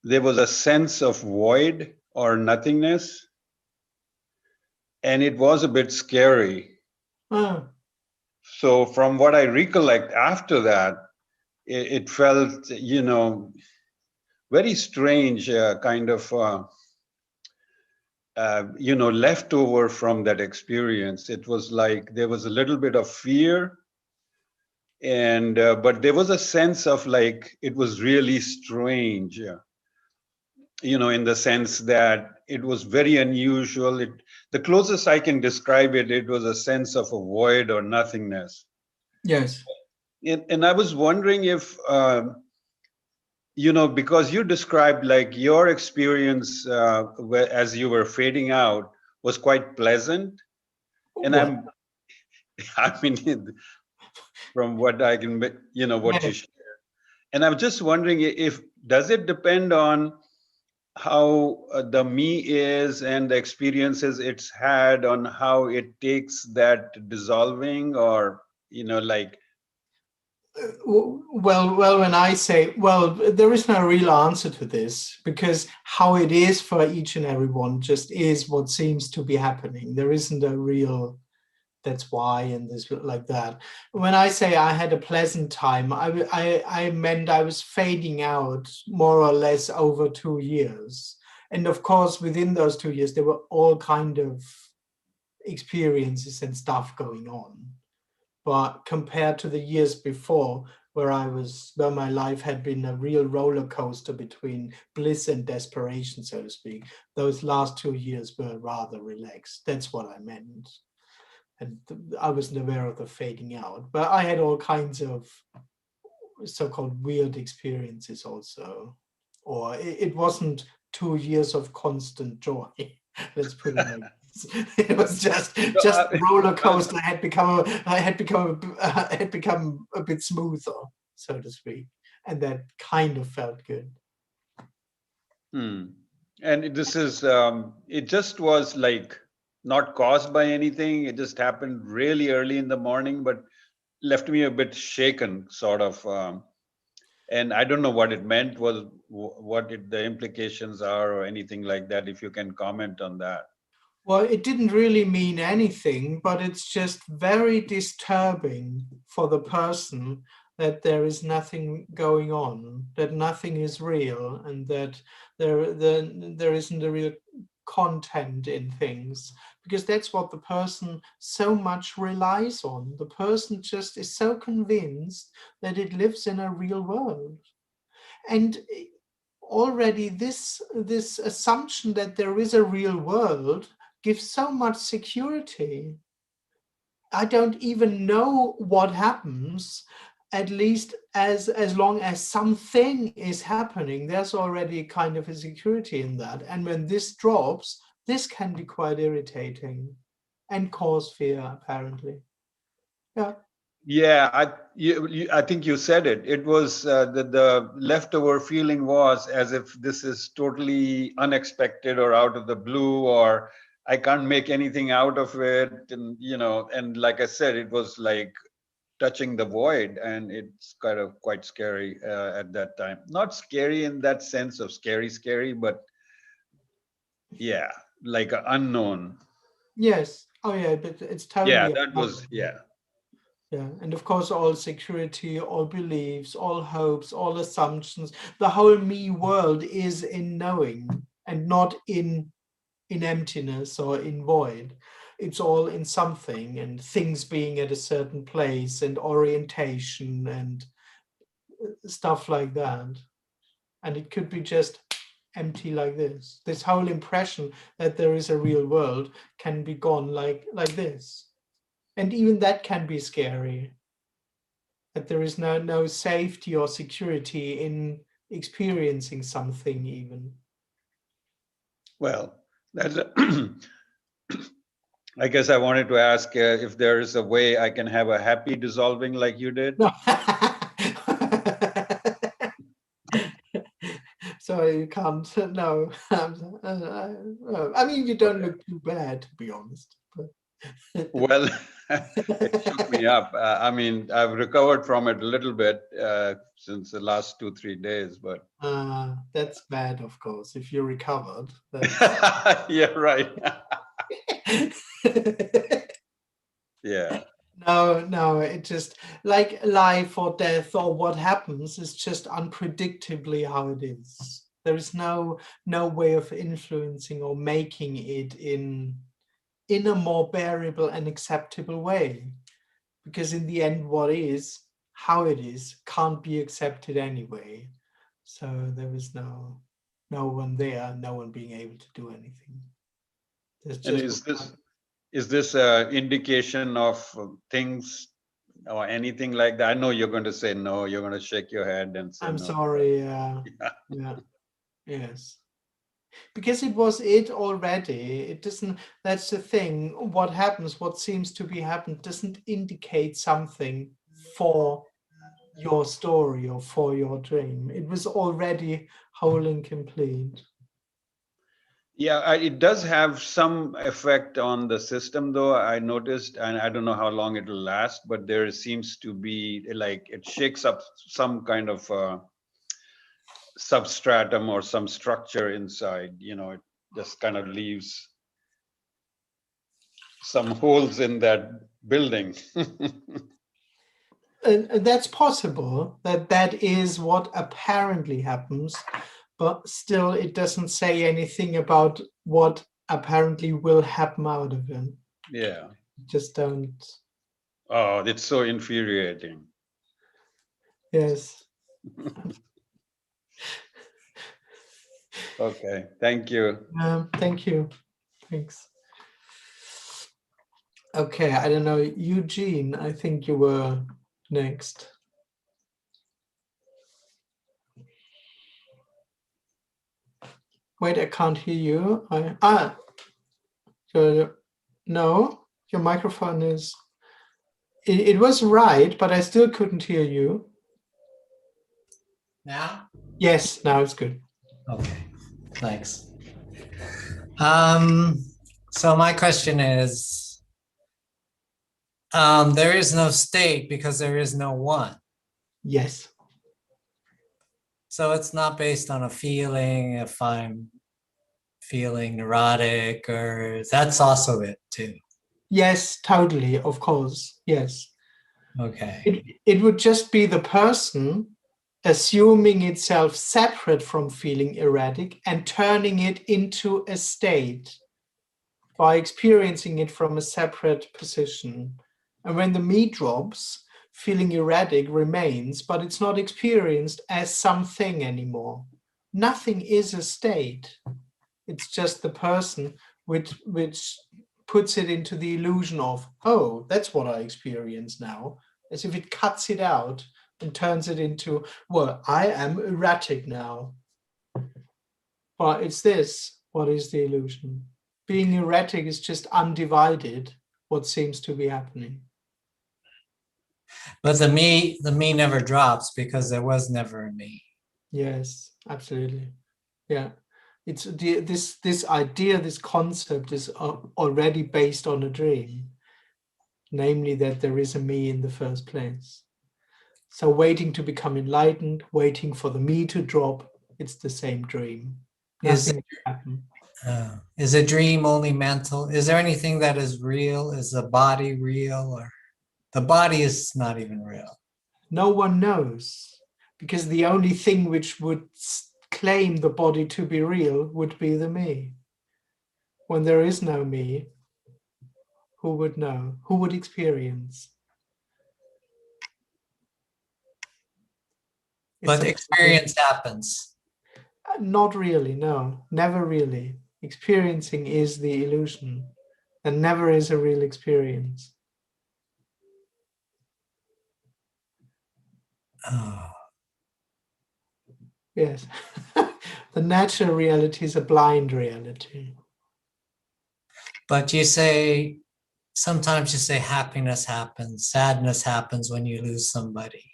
Speaker 9: there was a sense of void or nothingness, and it was a bit scary.
Speaker 2: Oh.
Speaker 9: So from what I recollect after that, it felt, you know, very strange, kind of, you know, leftover from that experience. It was like there was a little bit of fear, and but there was a sense of like it was really strange, you know, in the sense that it was very unusual. The closest I can describe it, it was a sense of a void or nothingness.
Speaker 2: Yes.
Speaker 9: And I was wondering if, you know, because you described like your experience as you were fading out was quite pleasant. And
Speaker 2: What?
Speaker 9: I mean, from what I can, what you
Speaker 2: Yeah.
Speaker 9: share. And I'm just wondering if, does it depend on how the me is and the experiences it's had on how it takes that dissolving, or, like,
Speaker 2: Well, when I say, well, there is no real answer to this, because how it is for each and every one just is what seems to be happening. There isn't a real, that's why, and this like that. When I say I had a pleasant time, I meant I was fading out more or less over 2 years. And of course, within those 2 years, there were all kind of experiences and stuff going on. But compared to the years before, where my life had been a real roller coaster between bliss and desperation, so to speak, those last 2 years were rather relaxed. That's what I meant. And I wasn't aware of the fading out, but I had all kinds of so-called weird experiences also. Or it wasn't 2 years of constant joy. Let's put it like this. It was just a roller coaster. I had become a bit smoother, so to speak, and that kind of felt good.
Speaker 9: And this is, it just was like not caused by anything. It just happened really early in the morning, but left me a bit shaken, sort of. And I don't know what it meant, the implications are, or anything like that, if you can comment on that.
Speaker 2: Well, it didn't really mean anything, but it's just very disturbing for the person that there is nothing going on, that nothing is real, and that there isn't a real content in things, because that's what the person so much relies on. The person just is so convinced that it lives in a real world. And already this assumption that there is a real world gives so much security. I don't even know what happens, at least as long as something is happening, there's already kind of a security in that. And when this drops, this can be quite irritating and cause fear, apparently. Yeah.
Speaker 9: Yeah, I think you said it. It was the leftover feeling was as if this is totally unexpected or out of the blue, or I can't make anything out of it. And, and like I said, it was like touching the void, and it's kind of quite scary at that time. Not scary in that sense of scary, but yeah, like an unknown.
Speaker 2: Yes. Oh, yeah, but it's totally.
Speaker 9: Yeah, that was, yeah.
Speaker 2: Yeah, and of course, all security, all beliefs, all hopes, all assumptions, the whole me world is in knowing and not in emptiness or in void. It's all in something, and things being at a certain place and orientation and stuff like that. And it could be just empty like this. This whole impression that there is a real world can be gone like this. And even that can be scary. That there is no safety or security in experiencing something even.
Speaker 9: Well, that's I guess I wanted to ask if there is a way I can have a happy dissolving like you did.
Speaker 2: No. Sorry, you can't. No. I mean, you don't look too bad, to be honest. But
Speaker 9: well, it shook me up. I mean, I've recovered from it a little bit since the last 2-3 days, but
Speaker 2: that's bad, of course. If you recovered,
Speaker 9: yeah, right. Yeah.
Speaker 2: No, it just like life or death or what happens is just unpredictably how it is. There is no way of influencing or making it in a more bearable and acceptable way, because in the end, what is how it is can't be accepted anyway. So there is no one there, no one being able to do anything. There's
Speaker 9: And
Speaker 2: just
Speaker 9: is this an indication of things or anything like that? I know you're going to say no. You're going to shake your head and say
Speaker 2: I'm
Speaker 9: no.
Speaker 2: sorry. Yeah. Yes. Because it was it already. It doesn't. That's the thing. What happens, what seems to be happened, doesn't indicate something for your story or for your dream. It was already whole and complete.
Speaker 9: Yeah, it does have some effect on the system, though. I noticed, and I don't know how long it'll last, but there seems to be like it shakes up some kind of substratum or some structure inside. It just kind of leaves some holes in that building.
Speaker 2: And that's possible, that is what apparently happens, but still it doesn't say anything about what apparently will happen out of it.
Speaker 9: Yeah.
Speaker 2: Just don't.
Speaker 9: Oh, it's so infuriating.
Speaker 2: Yes.
Speaker 9: Okay, thank you.
Speaker 2: Thank you. Thanks. Okay, I don't know, Eugene, I think you were next. Wait, I can't hear you. No, your microphone is. It was right, but I still couldn't hear you.
Speaker 10: Now?
Speaker 2: Yes, now it's good.
Speaker 10: Okay, thanks. So my question is, there is no state because there is no one.
Speaker 2: Yes.
Speaker 10: So it's not based on a feeling, if I'm feeling neurotic, or that's also it too.
Speaker 2: Yes, totally, of course. Yes.
Speaker 10: Okay.
Speaker 2: It would just be the person assuming itself separate from feeling erratic and turning it into a state by experiencing it from a separate position. And when the me drops, feeling erratic remains, but it's not experienced as something anymore. Nothing is a state. It's just the person which puts it into the illusion of, oh, that's what I experience now, as if it cuts it out and turns it into, well, I am erratic now. But it's this, what is the illusion? Being erratic is just undivided, what seems to be happening.
Speaker 10: But the me never drops because there was never a me.
Speaker 2: Yes, absolutely. Yeah. It's this idea, this concept is already based on a dream, namely that there is a me in the first place. So waiting to become enlightened, waiting for the me to drop, it's the same dream. Nothing will happen.
Speaker 10: Is a dream only mental? Is there anything that is real? Is the body real, or the body is not even real?
Speaker 2: No one knows, because the only thing which would claim the body to be real would be the me. When there is no me, who would know? Who would experience?
Speaker 10: But experience happens.
Speaker 2: Not really, no, never really. Experiencing is the illusion, and never is a real experience.
Speaker 10: Oh.
Speaker 2: Yes. The natural reality is a blind reality.
Speaker 10: But sometimes you say happiness happens, sadness happens when you lose somebody.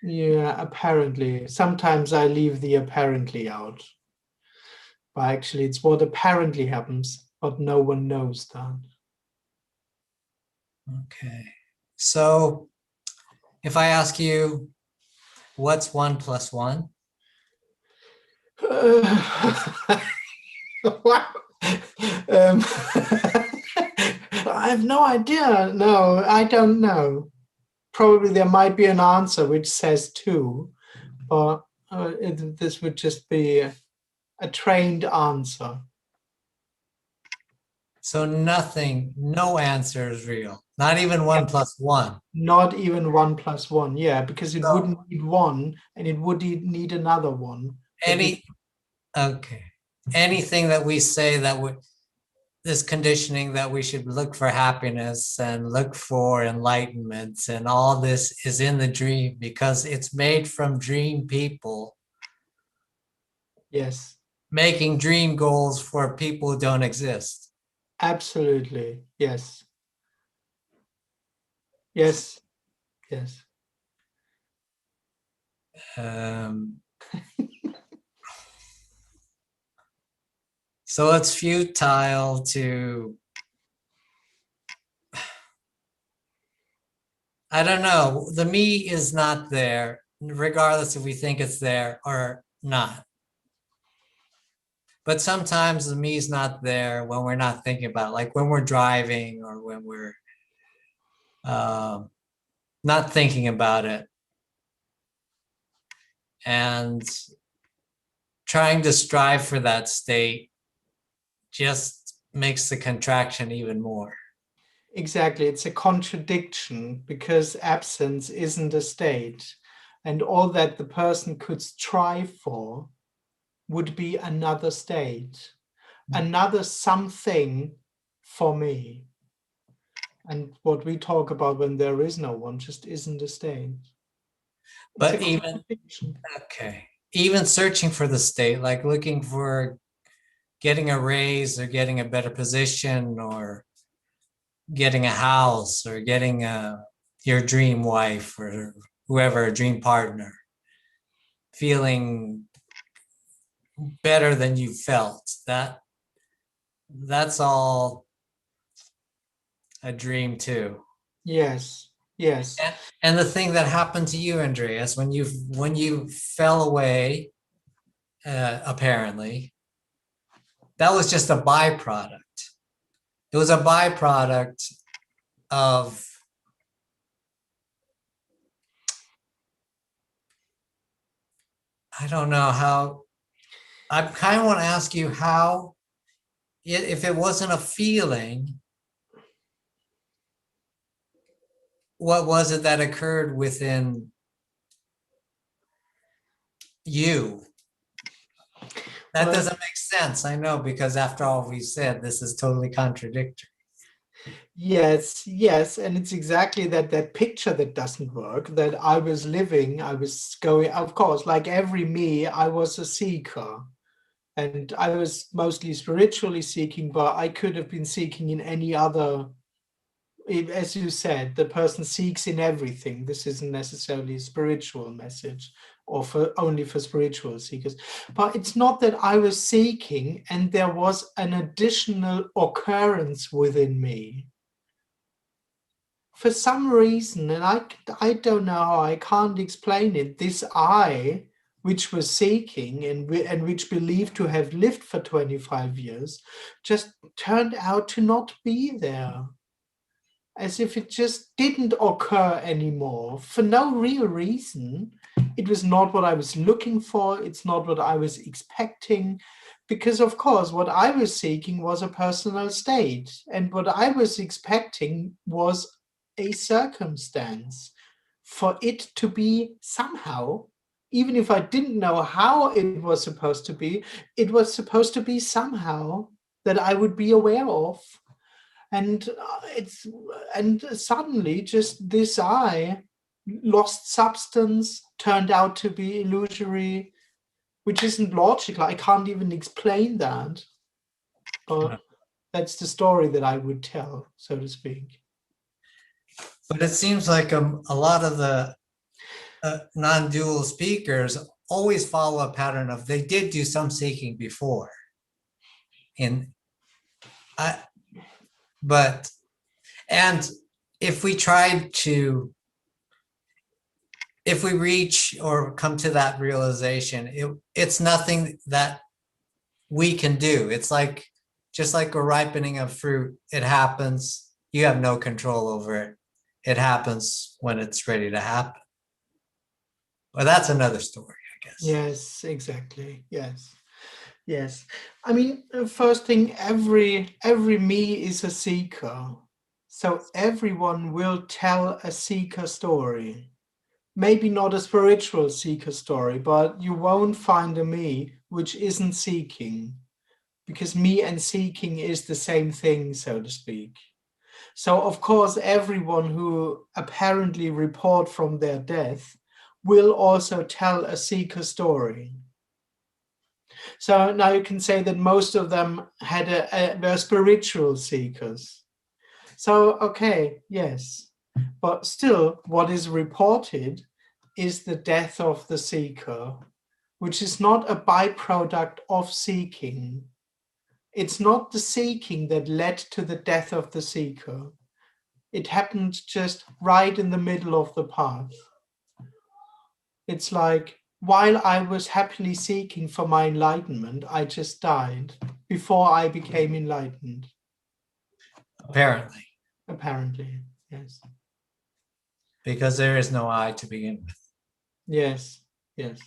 Speaker 2: Yeah, apparently. Sometimes I leave the apparently out. But actually, it's what apparently happens, but no one knows that.
Speaker 10: Okay. So if I ask you, what's 1 + 1?
Speaker 2: Wow. I have no idea. No, I don't know. Probably there might be an answer which says 2, but this would just be a trained answer.
Speaker 10: So nothing, no answer is real. Not even 1 + 1.
Speaker 2: Not even 1 + 1, yeah, because it wouldn't need 1 and it would need another 1.
Speaker 10: Okay. Anything that we say that would, this conditioning that we should look for happiness and look for enlightenment, and all this is in the dream because it's made from dream people.
Speaker 2: Yes.
Speaker 10: Making dream goals for people who don't exist.
Speaker 2: Absolutely. Yes. Yes. Yes.
Speaker 10: So it's futile to, I don't know, the me is not there, regardless if we think it's there or not. But sometimes the me is not there when we're not thinking about it, like when we're driving or when we're not thinking about it. And trying to strive for that state just makes the contraction even more.
Speaker 2: Exactly. It's a contradiction because absence isn't a state. And all that the person could strive for would be another state, another something for me. And what we talk about when there is no one just isn't a state.
Speaker 10: But even, okay, even searching for the state, like looking for getting a raise or getting a better position or getting a house or getting your dream wife or whoever, a dream partner, feeling better than you felt, that's all a dream too.
Speaker 2: Yes, yes.
Speaker 10: And the thing that happened to you, Andreas, when you fell away, apparently, that was just a byproduct. It was a byproduct of, I don't know how, I kind of want to ask you how, if it wasn't a feeling, what was it that occurred within you? That
Speaker 2: Well,
Speaker 10: doesn't make sense, I know, because after all we said, this is totally contradictory.
Speaker 2: yes, yes. And it's exactly that picture that doesn't work, that I was living, I was going, of course, like every me, I was a seeker. And I was mostly spiritually seeking, but I could have been seeking in any other, as you said, the person seeks in everything. This isn't necessarily a spiritual message or only for spiritual seekers. But it's not that I was seeking and there was an additional occurrence within me. For some reason, and I don't know how, I can't explain it, this I, which was seeking and which believed to have lived for 25 years, just turned out to not be there. As if it just didn't occur anymore for no real reason. It was not what I was looking for. It's not what I was expecting. Because, of course, what I was seeking was a personal state. And what I was expecting was a circumstance for it to be somehow, even if I didn't know how it was supposed to be, it was supposed to be somehow that I would be aware of. And suddenly just this I lost substance, turned out to be illusory, which isn't logical. I can't even explain that. But that's the story that I would tell, so to speak.
Speaker 10: But it seems like a lot of the non-dual speakers always follow a pattern of they did do some seeking before. And if we reach or come to that realization, it's nothing that we can do. It's like, just like a ripening of fruit, it happens. You have no control over it. It happens when it's ready to happen. Well, that's another story, I guess.
Speaker 2: Yes, exactly. Yes. Yes. I mean, first thing, every me is a seeker. So everyone will tell a seeker story. Maybe not a spiritual seeker story, but you won't find a me which isn't seeking, because me and seeking is the same thing, so to speak. So, of course, everyone who apparently report from their death will also tell a seeker story. So now you can say that most of them were spiritual seekers. So, okay, yes. But still, what is reported is the death of the seeker, which is not a byproduct of seeking. It's not the seeking that led to the death of the seeker. It happened just right in the middle of the path. It's like, while I was happily seeking for my enlightenment, I just died before I became enlightened.
Speaker 10: Apparently,
Speaker 2: Apparently, yes.
Speaker 10: because there is no I to begin with.
Speaker 2: Yes, yes.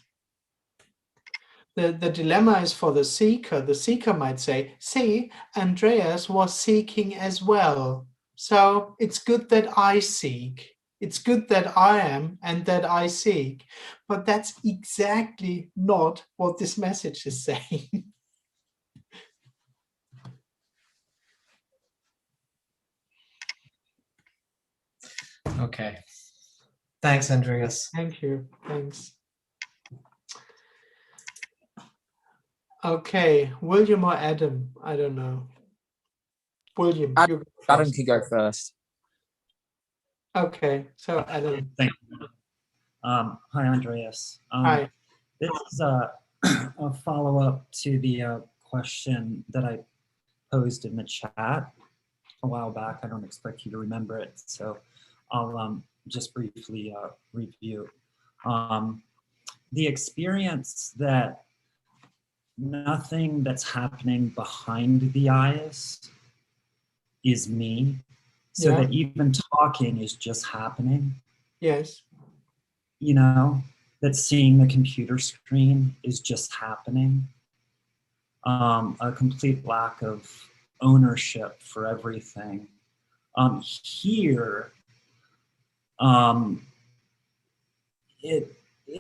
Speaker 2: The dilemma is for the seeker. The seeker might say, see, Andreas was seeking as well. So it's good that I seek. It's good that I am and that I seek. But that's exactly not what this message is saying.
Speaker 10: Okay. Thanks, Andreas.
Speaker 2: Thank you. Thanks. Okay, William or Adam? I don't know. William, you go
Speaker 3: Adam
Speaker 2: first.
Speaker 3: can go first.
Speaker 2: Okay, so Adam.
Speaker 11: Thank you. Hi, Andreas.
Speaker 2: Hi.
Speaker 11: This is a follow-up to the question that I posed in the chat a while back. I don't expect you to remember it, so I'll just briefly review. The experience that nothing that's happening behind the eyes is me, so
Speaker 2: Yeah.
Speaker 11: that even talking is just happening.
Speaker 2: Yes.
Speaker 11: You know, that seeing the computer screen is just happening. A complete lack of ownership for everything. Here,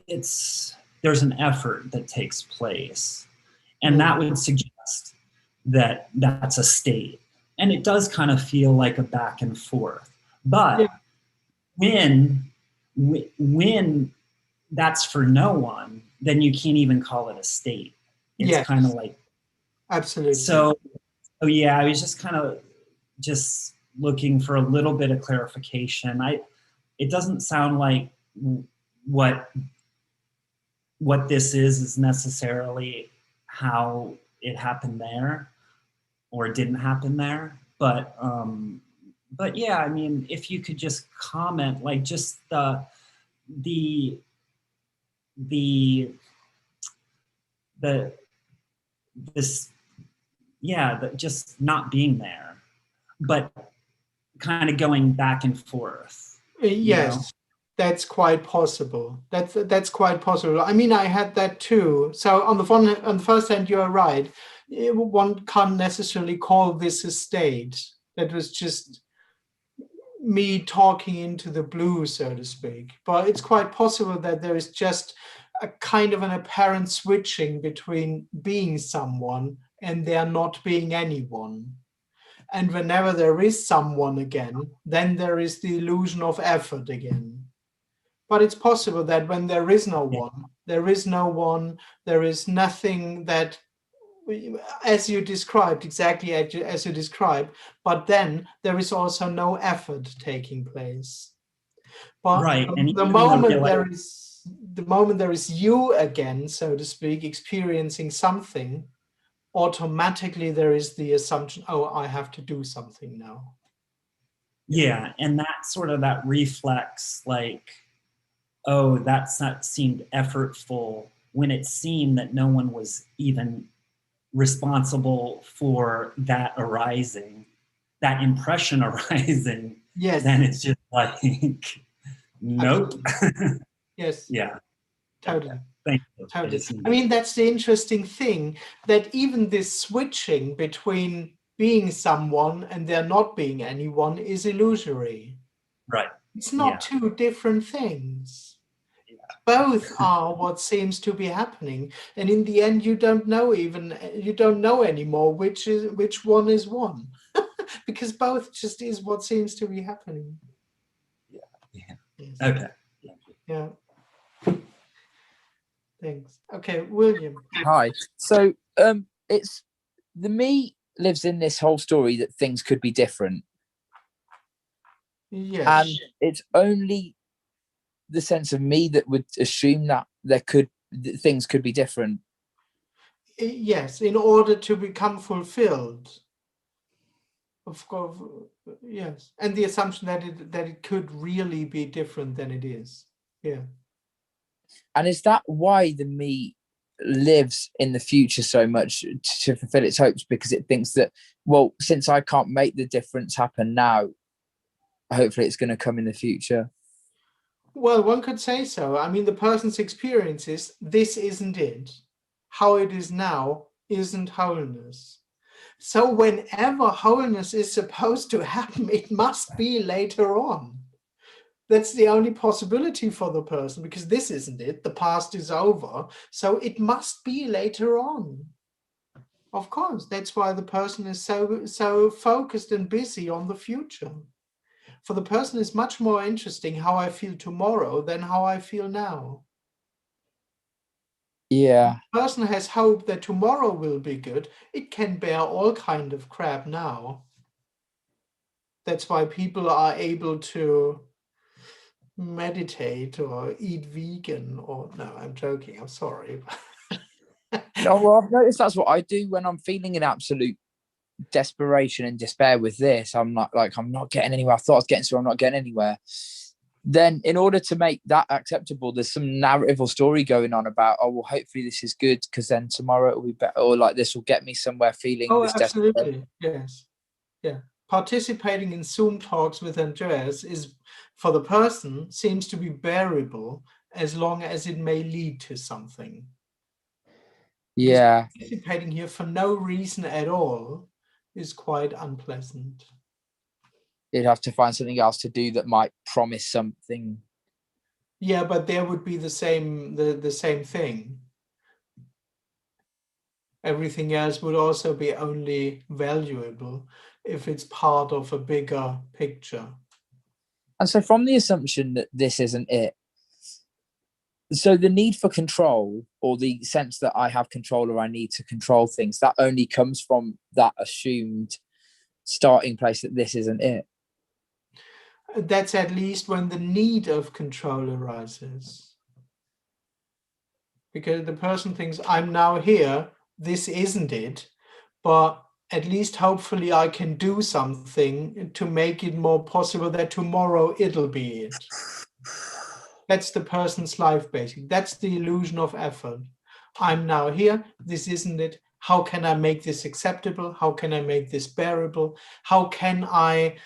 Speaker 11: there's an effort that takes place, and that would suggest that that's a state, and it does kind of feel like a back and forth. But when that's for no one, then you can't even call it a state. It's kind of like,
Speaker 2: absolutely.
Speaker 11: So yeah, I was just kind of just looking for a little bit of clarification. It doesn't sound like what this is necessarily how it happened there or it didn't happen there, but yeah, I mean, if you could just comment, like, just just not being there, but kind of going back and forth.
Speaker 2: Yes, that's quite possible. That's quite possible. I mean, I had that too. So on the first hand, you are right. One can't necessarily call this a state. That was just me talking into the blue, so to speak. But it's quite possible that there is just a kind of an apparent switching between being someone and there not being anyone. And whenever there is someone again, then there is the illusion of effort again. But it's possible that when there is no one, there is no one, there is nothing that, as you described, exactly as you described, but then there is also no effort taking place. But
Speaker 11: right. And
Speaker 2: the moment there is you again, so to speak, experiencing something, automatically there is the assumption, oh, I have to do something now.
Speaker 11: Yeah, and that reflex, like, oh, that seemed effortful, when it seemed that no one was even responsible for that arising, that impression arising.
Speaker 2: Yes.
Speaker 11: Then it's just like, nope.
Speaker 2: Yes.
Speaker 11: Yeah.
Speaker 2: Totally.
Speaker 11: Okay. Thank you.
Speaker 2: Totally. I mean, that's the interesting thing, that even this switching between being someone and there not being anyone is illusory.
Speaker 11: Right.
Speaker 2: It's not two different things. Yeah. Both are what seems to be happening. And in the end, you don't know anymore which one is one. Because both just is what seems to be happening.
Speaker 11: Yeah.
Speaker 2: Yes.
Speaker 11: Okay.
Speaker 2: Yeah. Thanks. Okay, William.
Speaker 3: Hi. So it's the me lives in this whole story that things could be different.
Speaker 2: Yes.
Speaker 3: And it's only the sense of me that would assume that things could be different.
Speaker 2: Yes, in order to become fulfilled. Of course, yes. And the assumption that it could really be different than it is. Yeah.
Speaker 3: And is that why the me lives in the future so much to fulfill its hopes? Because it thinks that, well, since I can't make the difference happen now, hopefully it's going to come in the future.
Speaker 2: Well, one could say so. I mean, the person's experience is this isn't it. How it is now isn't wholeness. So whenever wholeness is supposed to happen, it must be later on. That's the only possibility for the person, because this isn't it. The past is over. So it must be later on. Of course, that's why the person is so focused and busy on the future. For the person, it's much more interesting how I feel tomorrow than how I feel now.
Speaker 3: Yeah.
Speaker 2: The person has hope that tomorrow will be good. It can bear all kind of crap now. That's why people are able to meditate or eat vegan or no, I'm joking. I'm sorry.
Speaker 3: No, well, I've noticed that's what I do when I'm feeling in absolute desperation and despair with this. I'm not getting anywhere. I thought I was getting somewhere, I'm not getting anywhere. Then in order to make that acceptable, there's some narrative or story going on about, oh, well, hopefully this is good because then tomorrow it will be better, or like this will get me somewhere feeling
Speaker 2: Oh,
Speaker 3: this
Speaker 2: absolutely. Yes. Yeah. Participating in Zoom talks with Andreas is, for the person, seems to be bearable as long as it may lead to something.
Speaker 3: Yeah.
Speaker 2: Participating here for no reason at all is quite unpleasant.
Speaker 3: You'd have to find something else to do that might promise something.
Speaker 2: Yeah, but there would be the same thing. Everything else would also be only valuable if it's part of a bigger picture.
Speaker 3: And so from the assumption that this isn't it, so the need for control, or the sense that I have control or I need to control things, that only comes from that assumed starting place that this isn't it.
Speaker 2: That's at least when the need of control arises. Because the person thinks, I'm now here, this isn't it, but at least hopefully I can do something to make it more possible that tomorrow it'll be it. That's the person's life, basically. That's the illusion of effort. I'm now here, this isn't it. How can I make this acceptable? How can I make this bearable? How can I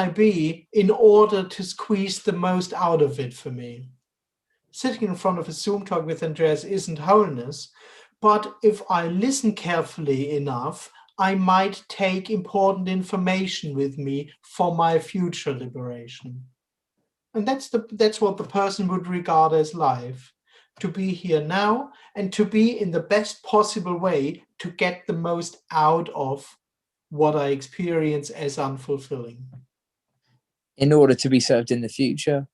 Speaker 2: be in order to squeeze the most out of it for me? Sitting in front of a Zoom talk with Andreas isn't wholeness, but if I listen carefully enough, I might take important information with me for my future liberation. And that's what the person would regard as life, to be here now and to be in the best possible way to get the most out of what I experience as unfulfilling.
Speaker 3: In order to be served in the future.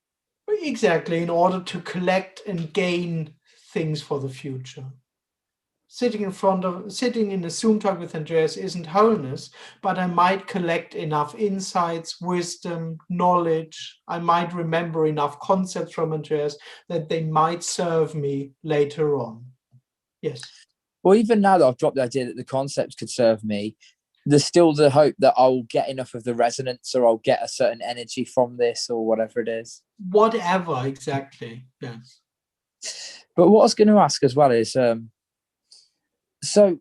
Speaker 2: Exactly, in order to collect and gain things for the future. Sitting in a Zoom talk with Andreas isn't wholeness, but I might collect enough insights, wisdom, knowledge. I might remember enough concepts from Andreas that they might serve me later on. Yes.
Speaker 3: Well, even now that I've dropped the idea that the concepts could serve me, there's still the hope that I'll get enough of the resonance, or I'll get a certain energy from this, or whatever it is.
Speaker 2: Whatever, exactly. Yes.
Speaker 3: But what I was going to ask as well is, so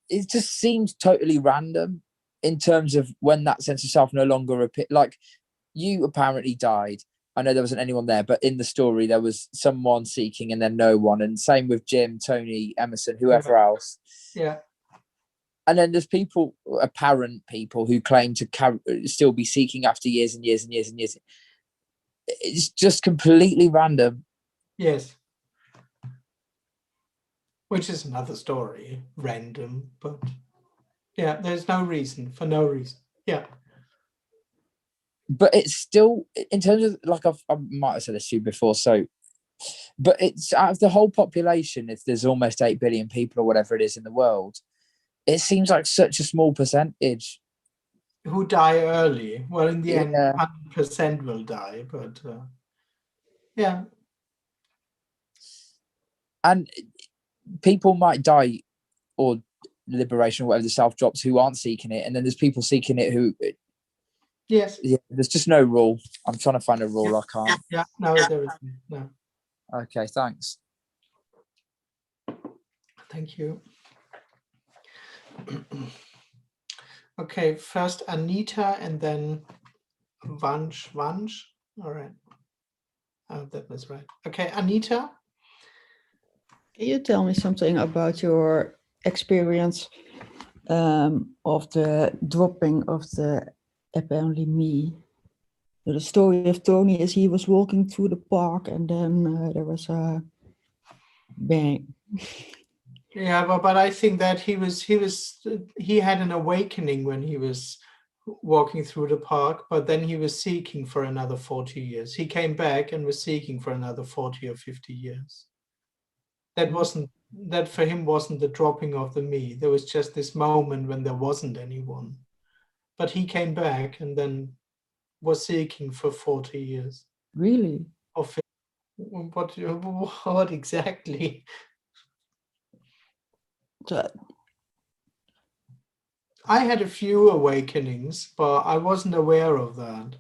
Speaker 3: it just seems totally random in terms of when that sense of self no longer appears. Like, you apparently died. I know there wasn't anyone there, but in the story there was someone seeking and then no one. And same with Jim, Tony, Emerson, whoever else.
Speaker 2: Yeah.
Speaker 3: And then there's people, apparent people, who claim to still be seeking after years and years and years and years. It's just completely random.
Speaker 2: Yes. Which is another story, random, but yeah, there's no reason, for no reason. Yeah.
Speaker 3: But it's still, in terms of, like, I might have said this to you before, so, but it's out of the whole population, if there's almost 8 billion people or whatever it is in the world, it seems like such a small percentage.
Speaker 2: Who die early. Well, in the end, 100% will die, but... Yeah.
Speaker 3: And people might die or liberation or whatever the self drops who aren't seeking it, and then there's people seeking it who
Speaker 2: Yes.
Speaker 3: yeah, there's just no rule. I'm trying to find a rule. I can't.
Speaker 2: Yeah. No, there isn't. No.
Speaker 3: Okay, thanks.
Speaker 2: Thank you. Okay, first Anita and then Vansh. All right. Oh, that was right. Okay, Anita.
Speaker 4: Can you tell me something about your experience of the dropping of the apparently me? The story of Tony is he was walking through the park and then there was a bang.
Speaker 2: Yeah, but I think that he had an awakening when he was walking through the park, but then he was seeking for another 40 years. He came back and was seeking for another 40 or 50 years. That for him wasn't the dropping of the me. There was just this moment when there wasn't anyone. But he came back and then was seeking for 40 years.
Speaker 4: Really?
Speaker 2: Of what exactly?
Speaker 4: So,
Speaker 2: I had a few awakenings, but I wasn't aware of that.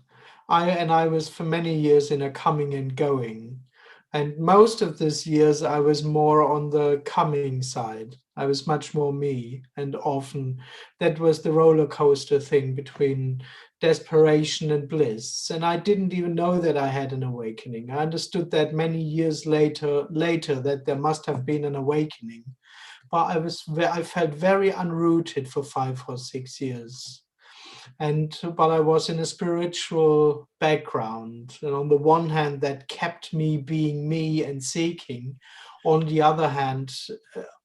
Speaker 2: I was for many years in a coming and going. And most of these years I was more on the coming side. I was much more me. And often that was the roller coaster thing between desperation and bliss. And I didn't even know that I had an awakening. I understood that many years later that there must have been an awakening. But I felt very unrooted for 5 or 6 years. But I was in a spiritual background. And on the one hand, that kept me being me and seeking. On the other hand,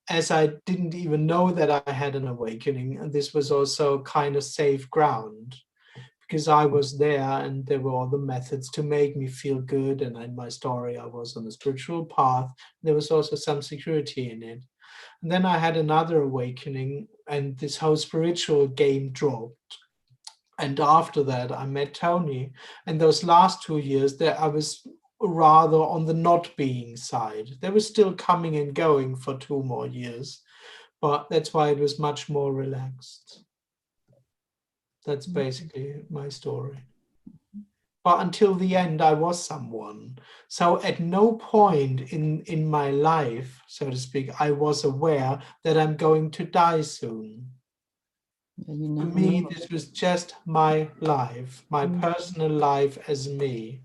Speaker 2: as I didn't even know that I had an awakening, and this was also kind of safe ground because I was there and there were all the methods to make me feel good. And in my story, I was on a spiritual path. There was also some security in it. And then I had another awakening and this whole spiritual game dropped. And after that, I met Tony. And those last 2 years that I was rather on the not being side. They were still coming and going for 2 more years, but that's why it was much more relaxed. That's basically my story. But until the end, I was someone. So at no point in my life, so to speak, I was aware that I'm going to die soon.
Speaker 4: you
Speaker 2: For
Speaker 4: never
Speaker 2: me,
Speaker 4: know.
Speaker 2: this was just my life, my personal life as me.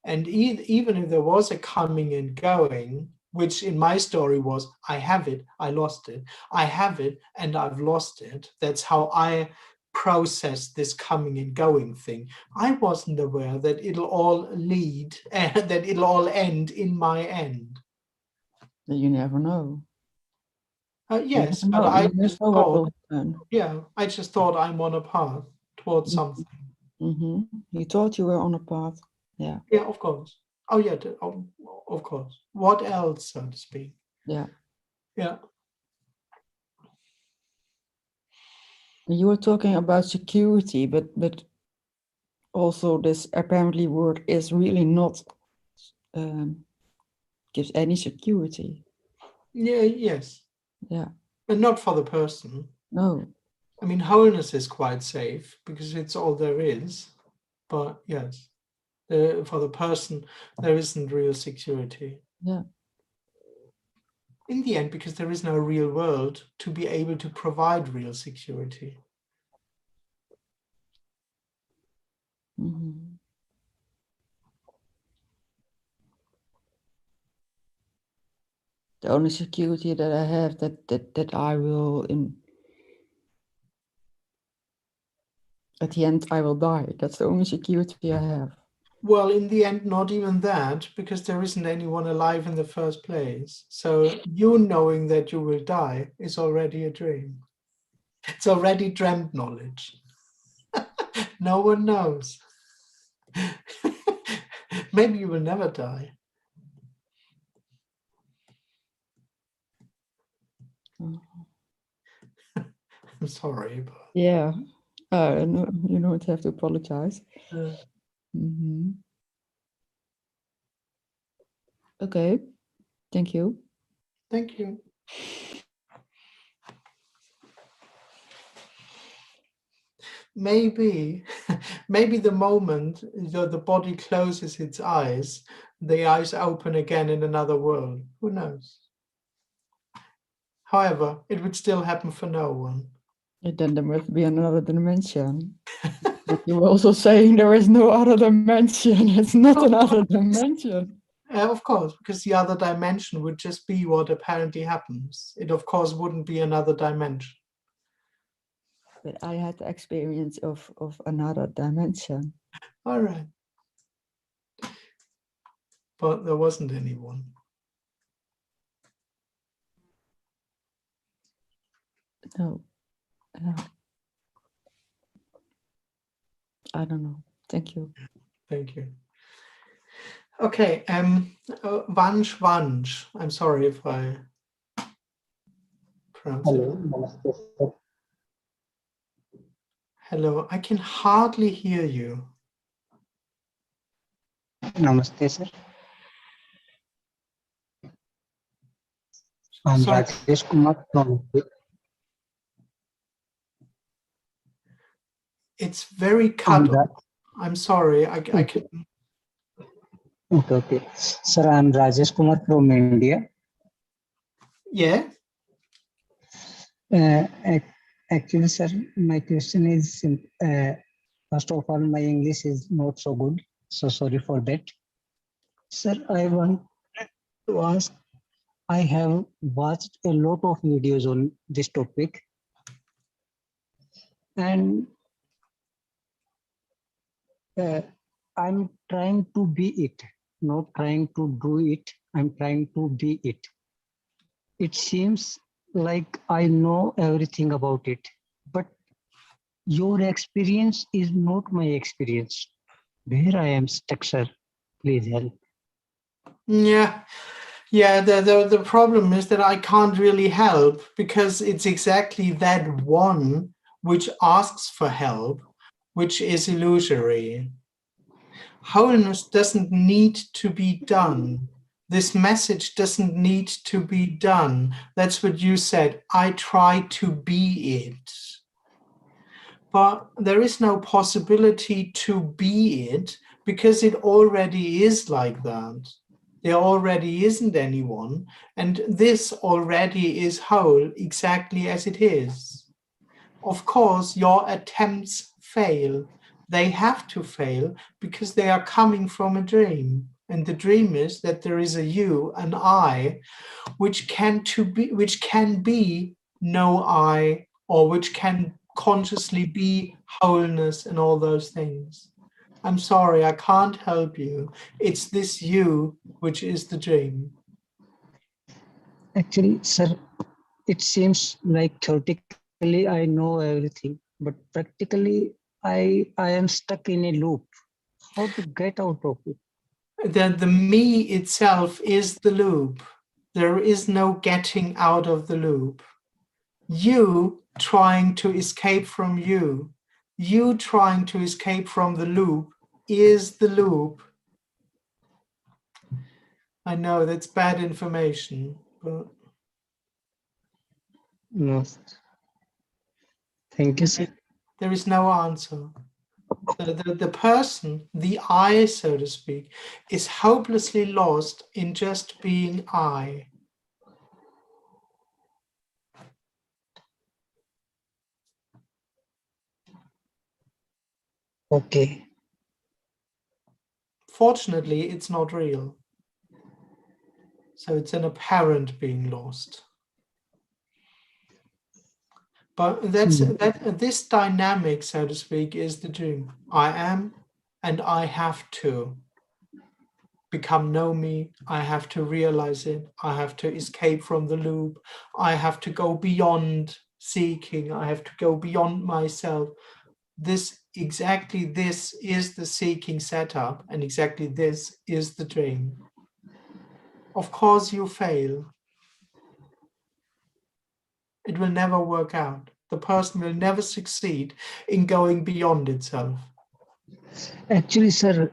Speaker 2: And even if there was a coming and going, which in my story was, I have it, I lost it. I have it and I've lost it. That's how I process this coming and going thing. I wasn't aware that it'll all lead and that it'll all end in my end.
Speaker 4: You never know.
Speaker 2: Yes,
Speaker 4: You
Speaker 2: but
Speaker 4: never know.
Speaker 2: I
Speaker 4: You never
Speaker 2: just
Speaker 4: know what
Speaker 2: thought,
Speaker 4: will happen.
Speaker 2: yeah, I just thought I'm on a path towards something.
Speaker 4: Mm-hmm. You thought you were on a path. Yeah.
Speaker 2: Yeah, of course. Oh yeah, of course. What else, so to speak?
Speaker 4: Yeah.
Speaker 2: Yeah.
Speaker 4: You were talking about security, but also this apparently word is really not gives any security.
Speaker 2: Yeah, yes.
Speaker 4: Yeah.
Speaker 2: And not for the person.
Speaker 4: No.
Speaker 2: I mean, wholeness is quite safe because it's all there is. But yes, for the person, there isn't real security.
Speaker 4: Yeah.
Speaker 2: In the end, because there is no real world to be able to provide real security.
Speaker 4: Mm-hmm. The only security that I have that I will at the end I will die. That's the only security I have.
Speaker 2: Well, in the end, not even that, because there isn't anyone alive in the first place. So you knowing that you will die is already a dream. It's already dreamt knowledge. No one knows. Maybe you will never die. I'm sorry, but
Speaker 4: Yeah. No, you don't have to apologize.
Speaker 2: uh,
Speaker 4: Mm-hmm. Okay, thank you.
Speaker 2: Thank you. Maybe, maybe the moment the body closes its eyes, the eyes open again in another world. Who knows? However, it would still happen for no one.
Speaker 4: Then there must be another dimension. But you were also saying there is no other dimension. It's not another dimension.
Speaker 2: Of course, because the other dimension would just be what apparently happens. It, of course, wouldn't be another dimension.
Speaker 4: But I had the experience of another dimension.
Speaker 2: All right. But there wasn't anyone.
Speaker 4: No. No. I don't know. Thank you.
Speaker 2: Thank you. Okay, Vansh. I'm sorry if I pronounce it.
Speaker 12: Hello, namaste, sir.
Speaker 2: Hello, I can hardly hear you.
Speaker 12: Namaste, sir. I'm
Speaker 2: Sorry.
Speaker 12: Rajesh Kumar from India.
Speaker 2: It's very cut
Speaker 12: I'm
Speaker 2: off. I'm sorry. I can.
Speaker 12: okay. Sir, I'm Rajesh Kumar from India.
Speaker 2: Yeah.
Speaker 12: Actually, sir, my question is, first of all, my English is not so good, so sorry for that. Sir, I want to ask, I have watched a lot of videos on this topic, and I'm trying to be it, not trying to do it. I'm trying to be it. It seems like I know everything about it, but your experience is not my experience. Where I am stuck, sir, please help.
Speaker 2: Yeah. Yeah, the problem is that I can't really help because it's exactly that one which asks for help, which is illusory. Wholeness doesn't need to be done. This message doesn't need to be done. That's what you said. I try to be it. But there is no possibility to be it because it already is like that. There already isn't anyone, and this already is whole exactly as it is. Of course, your attempts fail. They have to fail because they are coming from a dream. And the dream is that there is a you, an I, which can be no I, or which can consciously be wholeness and all those things. I'm sorry, I can't help you. It's this you which is the dream.
Speaker 12: Actually, sir, it seems like theoretically I know everything, but practically I am stuck in a loop. How to get out of it?
Speaker 2: The me itself is the loop. There is no getting out of the loop. You trying to escape from you trying to escape from the loop is the loop. I know that's bad information, but
Speaker 12: No. Thank you, sir.
Speaker 2: there is no answer. The person, the I, so to speak, is hopelessly lost in just being I.
Speaker 12: Okay.
Speaker 2: Fortunately, it's not real. So it's an apparent being lost. But this dynamic, so to speak, is the dream. I am, and I have to become know me. I have to realize it. I have to escape from the loop. I have to go beyond seeking. I have to go beyond myself. Exactly this is the seeking setup, and exactly this is the dream. Of course you fail. It will never work out. The person will never succeed in going beyond itself.
Speaker 12: Actually, sir,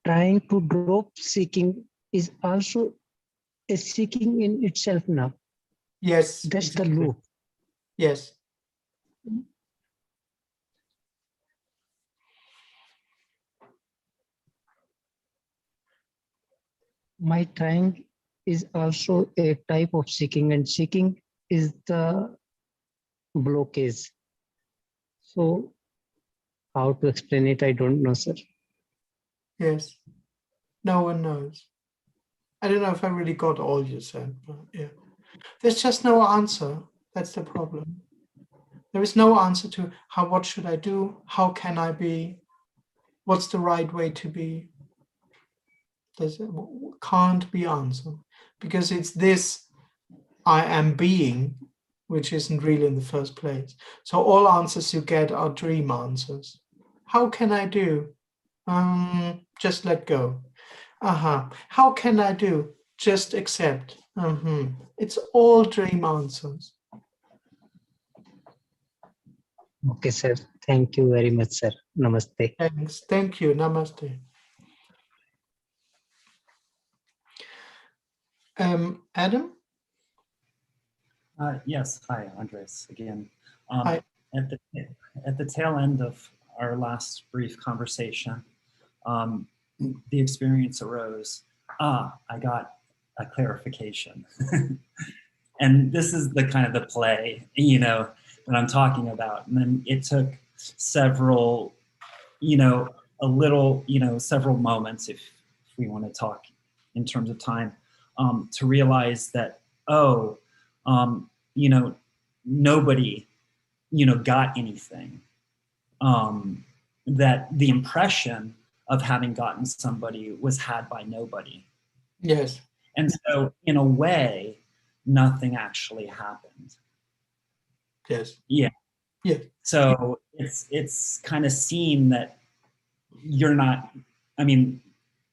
Speaker 12: trying to drop seeking is also a seeking in itself now.
Speaker 2: Yes.
Speaker 12: That's the
Speaker 2: exactly.
Speaker 12: loop.
Speaker 2: Yes.
Speaker 12: My trying is also a type of seeking, and seeking is the blockage. So how to explain it, I don't know, sir.
Speaker 2: Yes. No one knows. I don't know if I really got all you said, but yeah. There's just no answer. That's the problem. There is no answer to what should I do? How can I be? What's the right way to be? There's can't be answered because it's this I am being, which isn't real in the first place. So all answers you get are dream answers. How can I do? Just let go. How can I do? Just accept. It's all dream answers.
Speaker 12: Okay, sir. Thank you very much, sir. Namaste.
Speaker 2: Thanks. Thank you. Namaste. Adam?
Speaker 11: Yes, hi, Andres, again.
Speaker 2: Hi.
Speaker 11: At the tail end of our last brief conversation, the experience arose. I got a clarification. And this is the kind of the play, that I'm talking about. And then it took several, several moments, if we want to talk in terms of time, to realize that, nobody, got anything. That the impression of having gotten somebody was had by nobody.
Speaker 2: Yes.
Speaker 11: And so in a way, nothing actually happened.
Speaker 2: Yes.
Speaker 11: Yeah.
Speaker 2: Yeah.
Speaker 11: So it's kind of seen that you're not,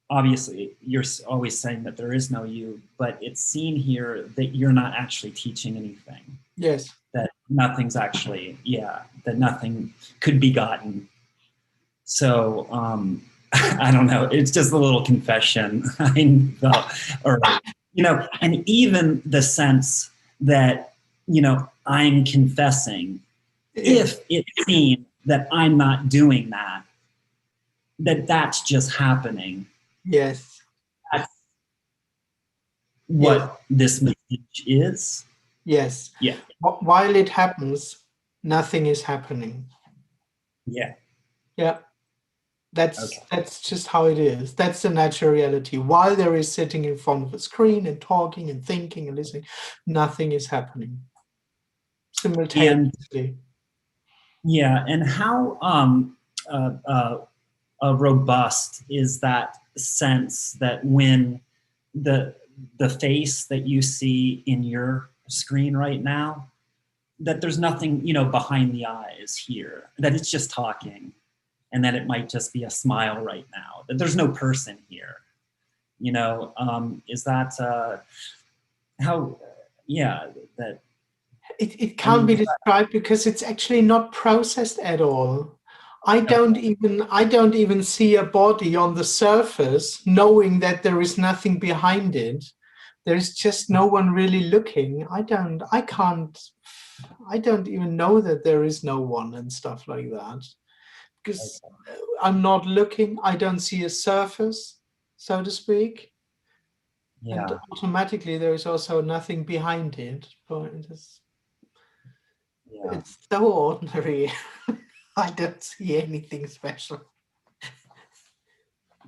Speaker 11: obviously you're always saying that there is no you, but it's seen here that you're not actually teaching anything.
Speaker 2: Yes.
Speaker 11: That nothing's actually, that nothing could be gotten. So I don't know, it's just a little confession. And even the sense that, I'm confessing, if it seems that I'm not doing that, that's just happening.
Speaker 2: Yes.
Speaker 11: That's what this message is.
Speaker 2: Yes.
Speaker 11: Yeah.
Speaker 2: While it happens, nothing is happening.
Speaker 11: Yeah.
Speaker 2: Yeah. That's just how it is. That's the natural reality. While there is sitting in front of a screen and talking and thinking and listening, nothing is happening simultaneously.
Speaker 11: And how robust is that sense that when the face that you see in your screen right now, that there's nothing, behind the eyes here, that it's just talking, and that it might just be a smile right now, that there's no person here, is that how, that
Speaker 2: it can't be described because it's actually not processed at all. I don't even see a body on the surface, knowing that there is nothing behind it. There's just no one really looking. I don't even know that there is no one and stuff like that. Because I'm not looking, I don't see a surface, so to speak.
Speaker 11: Yeah.
Speaker 2: And automatically there is also nothing behind it. But it's so ordinary. I don't see anything special.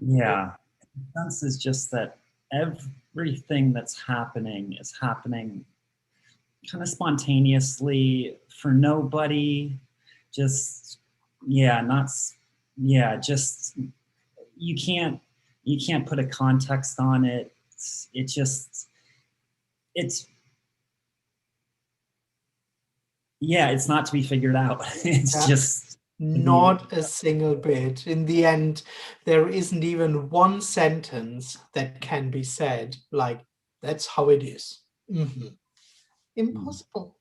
Speaker 11: Yeah. The sense is just that everything that's happening is happening kind of spontaneously for nobody. Just, just, you can't put a context on it. It's not to be figured out. It's just
Speaker 2: not a single bit. In the end, there isn't even one sentence that can be said like, that's how it is. Impossible.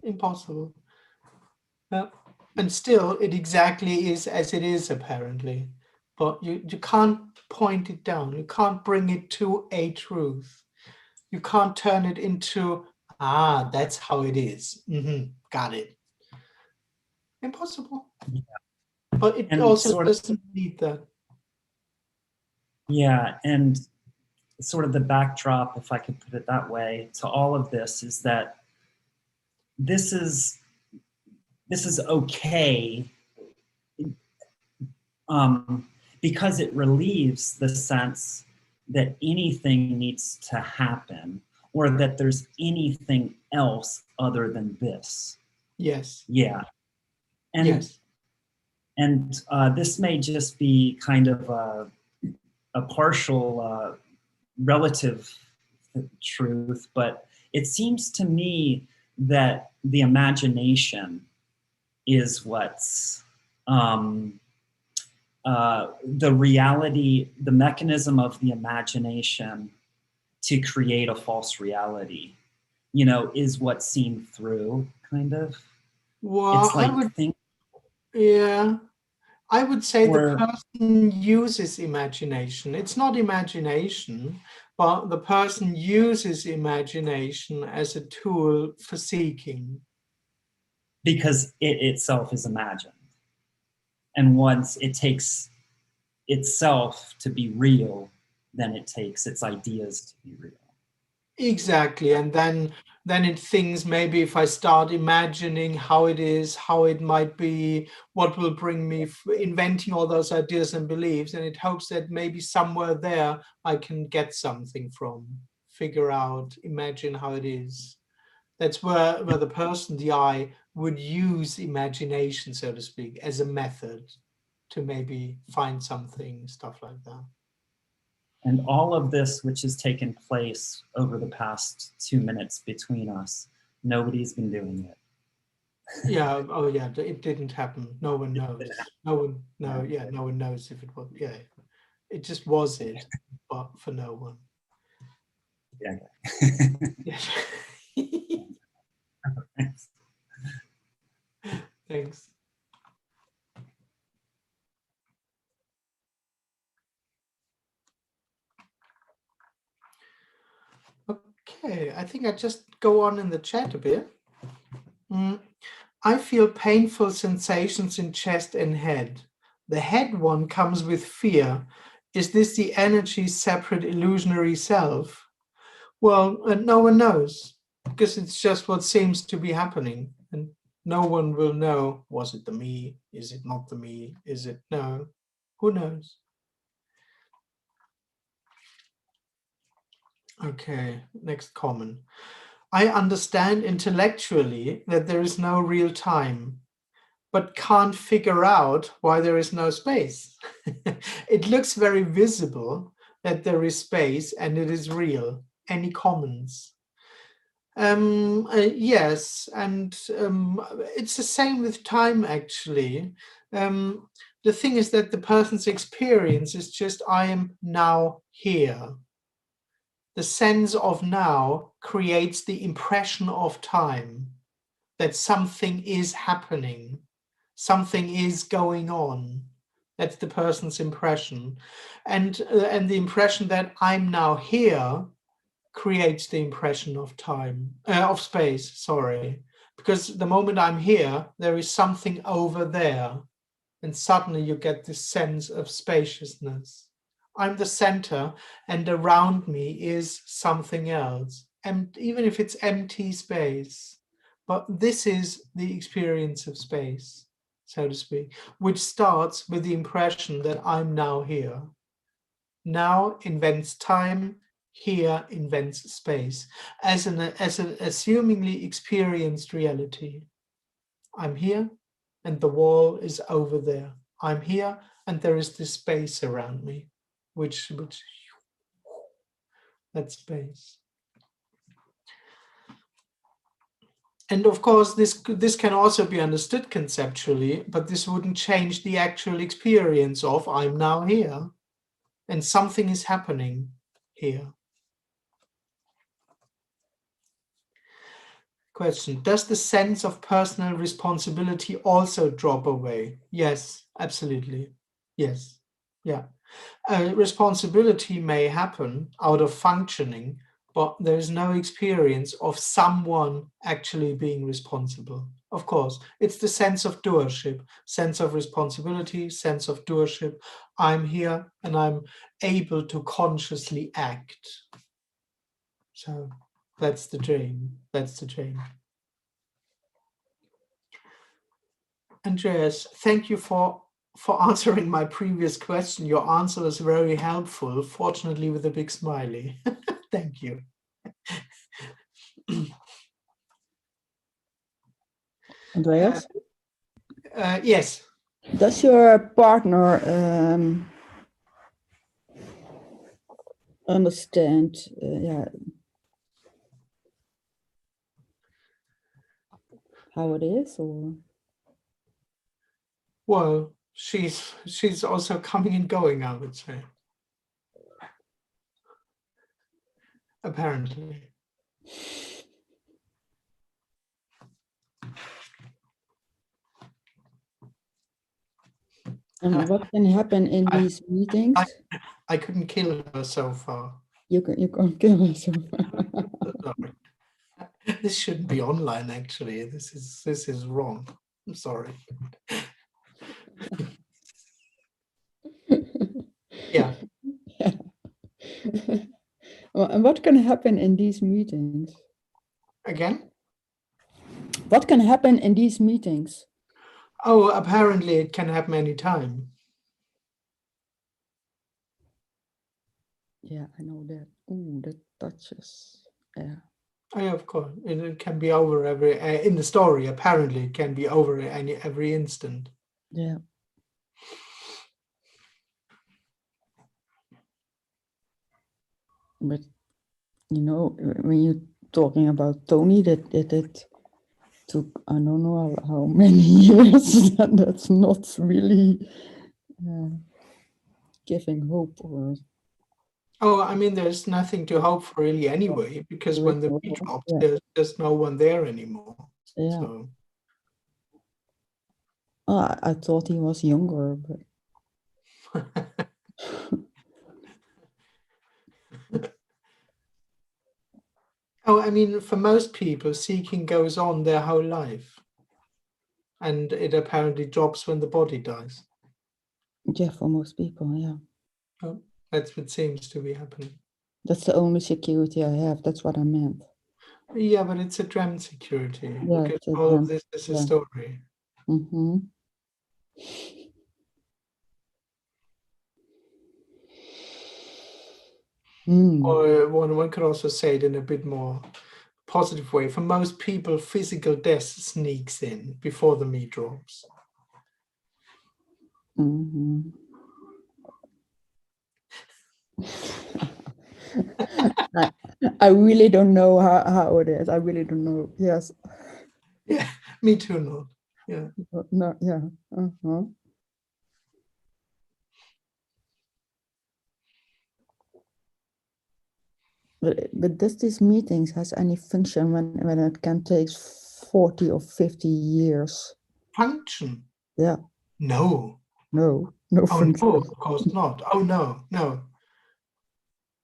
Speaker 2: Impossible. And still, it exactly is as it is, apparently. but you can't point it down. You can't bring it to a truth. You can't turn it into, that's how it is. Got it. Impossible.
Speaker 11: Yeah.
Speaker 2: But it
Speaker 11: And
Speaker 2: also
Speaker 11: sort of,
Speaker 2: doesn't need that.
Speaker 11: yeah, and sort of the backdrop, if I could put it that way, to all of this is that this is okay, because it relieves the sense that anything needs to happen or that there's anything else other than this.
Speaker 2: Yes.
Speaker 11: Yeah. And,
Speaker 2: yes.
Speaker 11: And this may just be kind of a partial relative truth, but it seems to me that the imagination is what's the reality, the mechanism of the imagination to create a false reality, is what's seen through, kind of.
Speaker 2: Well,
Speaker 11: it's like
Speaker 2: I would say the person uses imagination. It's not imagination, but the person uses imagination as a tool for seeking.
Speaker 11: Because it itself is imagined. And once it takes itself to be real, then it takes its ideas to be real.
Speaker 2: Exactly. And then it thinks, maybe if I start imagining how it is, how it might be, what will bring me, inventing all those ideas and beliefs, and it hopes that maybe somewhere there I can get something from, figure out, imagine how it is. That's where the person, the I, would use imagination, so to speak, as a method to maybe find something, stuff like that.
Speaker 11: And all of this, which has taken place over the past 2 minutes between us, nobody's been doing it.
Speaker 2: Yeah. Oh, yeah. It didn't happen. No one knows. No one. No. Yeah. No one knows if it was. Yeah. It just was it, but for no one.
Speaker 11: Yeah.
Speaker 2: Thanks. Okay, I think I just go on in the chat a bit. I feel painful sensations in chest and head. The head one comes with fear. Is this the energy's separate illusionary self? Well, no one knows, because it's just what seems to be happening. And no one will know, was it the me? Is it not the me? Is it no? Who knows? Okay, next comment. I understand intellectually that there is no real time, but can't figure out why there is no space. It looks very visible that there is space and it is real. Any comments? Yes, and it's the same with time, actually. The thing is that the person's experience is just, I am now here. The sense of now creates the impression of time, that something is happening, something is going on. That's the person's impression. And the impression that I'm now here creates the impression of time, of space, sorry. Because the moment I'm here, there is something over there. And suddenly you get this sense of spaciousness. I'm the center, and around me is something else. And even if it's empty space, but this is the experience of space, so to speak, which starts with the impression that I'm now here. Now invents time, here invents space, as an assumingly experienced reality. I'm here, and the wall is over there. I'm here, and there is this space around me, which that space. And of course, this can also be understood conceptually, but this wouldn't change the actual experience of I'm now here, and something is happening here. Question, does the sense of personal responsibility also drop away? Yes, absolutely. Yes. Yeah. Responsibility may happen out of functioning, but there's no experience of someone actually being responsible. Of course, it's the sense of doership, sense of responsibility, sense of doership. I'm here and I'm able to consciously act. So that's the dream. That's the dream. Andreas, thank you for answering my previous question. Your answer was very helpful, fortunately with a big smiley. Thank you.
Speaker 4: Andreas?
Speaker 2: Yes.
Speaker 4: Does your partner understand how it is, or?
Speaker 2: Well, she's also coming and going, I would say. Apparently.
Speaker 4: And what can happen in these meetings?
Speaker 2: I couldn't kill her so far.
Speaker 4: You can't kill her so far.
Speaker 2: This shouldn't be online, actually. This is wrong. I'm sorry. Yeah.
Speaker 4: Well, and what can happen in these meetings?
Speaker 2: Again?
Speaker 4: What can happen in these meetings?
Speaker 2: Oh, apparently it can happen anytime.
Speaker 4: Yeah, I know that. Ooh, that touches. Yeah.
Speaker 2: Oh, yeah, of course. It can be over every in the story. Apparently, it can be over every instant.
Speaker 4: Yeah. But you know, when you're talking about Tony, that took I don't know how many years. That's not really giving hope, or.
Speaker 2: Oh, I mean, there's nothing to hope for really anyway, because when the beat drops, there's no one there anymore.
Speaker 4: Yeah.
Speaker 2: So.
Speaker 4: Oh, I thought he was younger, but.
Speaker 2: Oh, I mean, for most people, seeking goes on their whole life. And it apparently drops when the body dies.
Speaker 4: Yeah, for most people, yeah.
Speaker 2: Oh, that's what seems to be happening.
Speaker 4: That's the only security I have. That's what I meant.
Speaker 2: Yeah, but it's a dream security.
Speaker 4: Yeah,
Speaker 2: because
Speaker 4: it's a
Speaker 2: all
Speaker 4: dream.
Speaker 2: of this is a story.
Speaker 4: Mm-hmm.
Speaker 2: Or one could also say it in a bit more positive way. For most people, physical death sneaks in before the meat drops.
Speaker 4: Mm-hmm. I really don't know how it is. I really don't know. Yes.
Speaker 2: Yeah, me too, not. Yeah.
Speaker 4: No, yeah. Uh-huh. But does these meetings has any function when it can take 40 or 50 years?
Speaker 2: Function?
Speaker 4: Yeah.
Speaker 2: No.
Speaker 4: No function.
Speaker 2: No, of course not. Oh, no.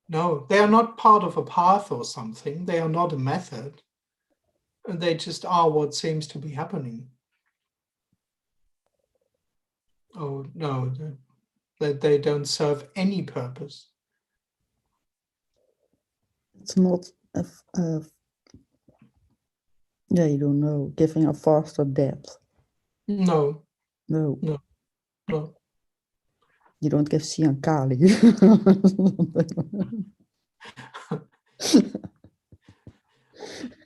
Speaker 2: No, they are not part of a path or something. They are not a method. They just are what seems to be happening. Oh, no, that they don't serve any purpose.
Speaker 4: It's not yeah, you don't know, giving a faster death.
Speaker 2: No.
Speaker 4: No. You don't give Sian Kali.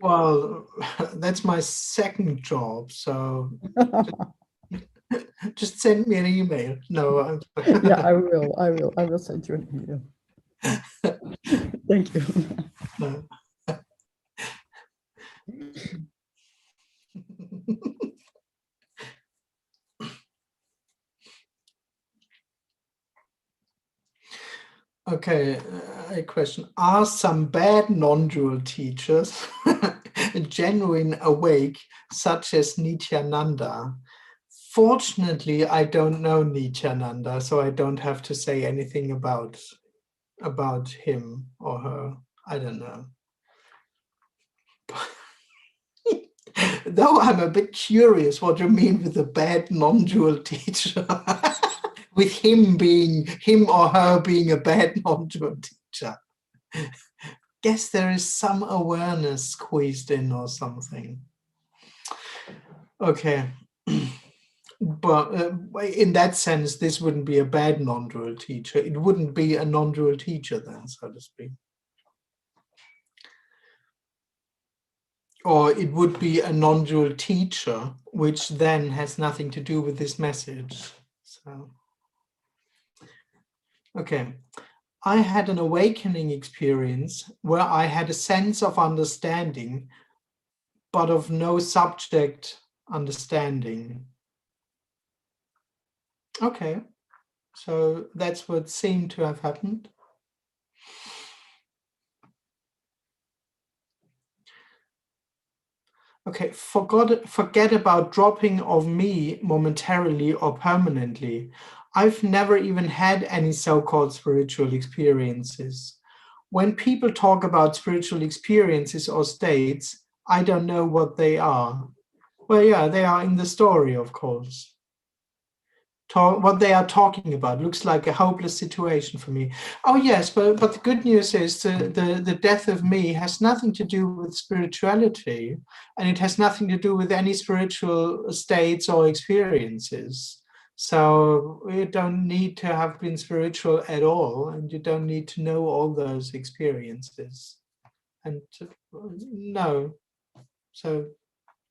Speaker 2: Well, that's my second job, so just send me an email. No,
Speaker 4: yeah, I will send you an email. Thank you.
Speaker 2: No. Okay, a question. Are some bad non-dual teachers genuine awake, such as Nityananda, Fortunately, I don't know Nityananda, so I don't have to say anything about him or her. I don't know. Though I'm a bit curious what you mean with a bad non-dual teacher. With him or her being a bad non-dual teacher. Guess there is some awareness squeezed in or something. Okay. But in that sense, this wouldn't be a bad non-dual teacher. It wouldn't be a non-dual teacher then, so to speak. Or it would be a non-dual teacher, which then has nothing to do with this message. So, okay. I had an awakening experience where I had a sense of understanding, but of no subject understanding. Okay, so that's what seemed to have happened. Okay, forget about dropping of me momentarily or permanently. I've never even had any so-called spiritual experiences. When people talk about spiritual experiences or states, I don't know what they are. Well, yeah, they are in the story, of course. What they are talking about looks like a hopeless situation for me. Oh yes, but the good news is the death of me has nothing to do with spirituality, and it has nothing to do with any spiritual states or experiences. So you don't need to have been spiritual at all, and you don't need to know all those experiences. And no, so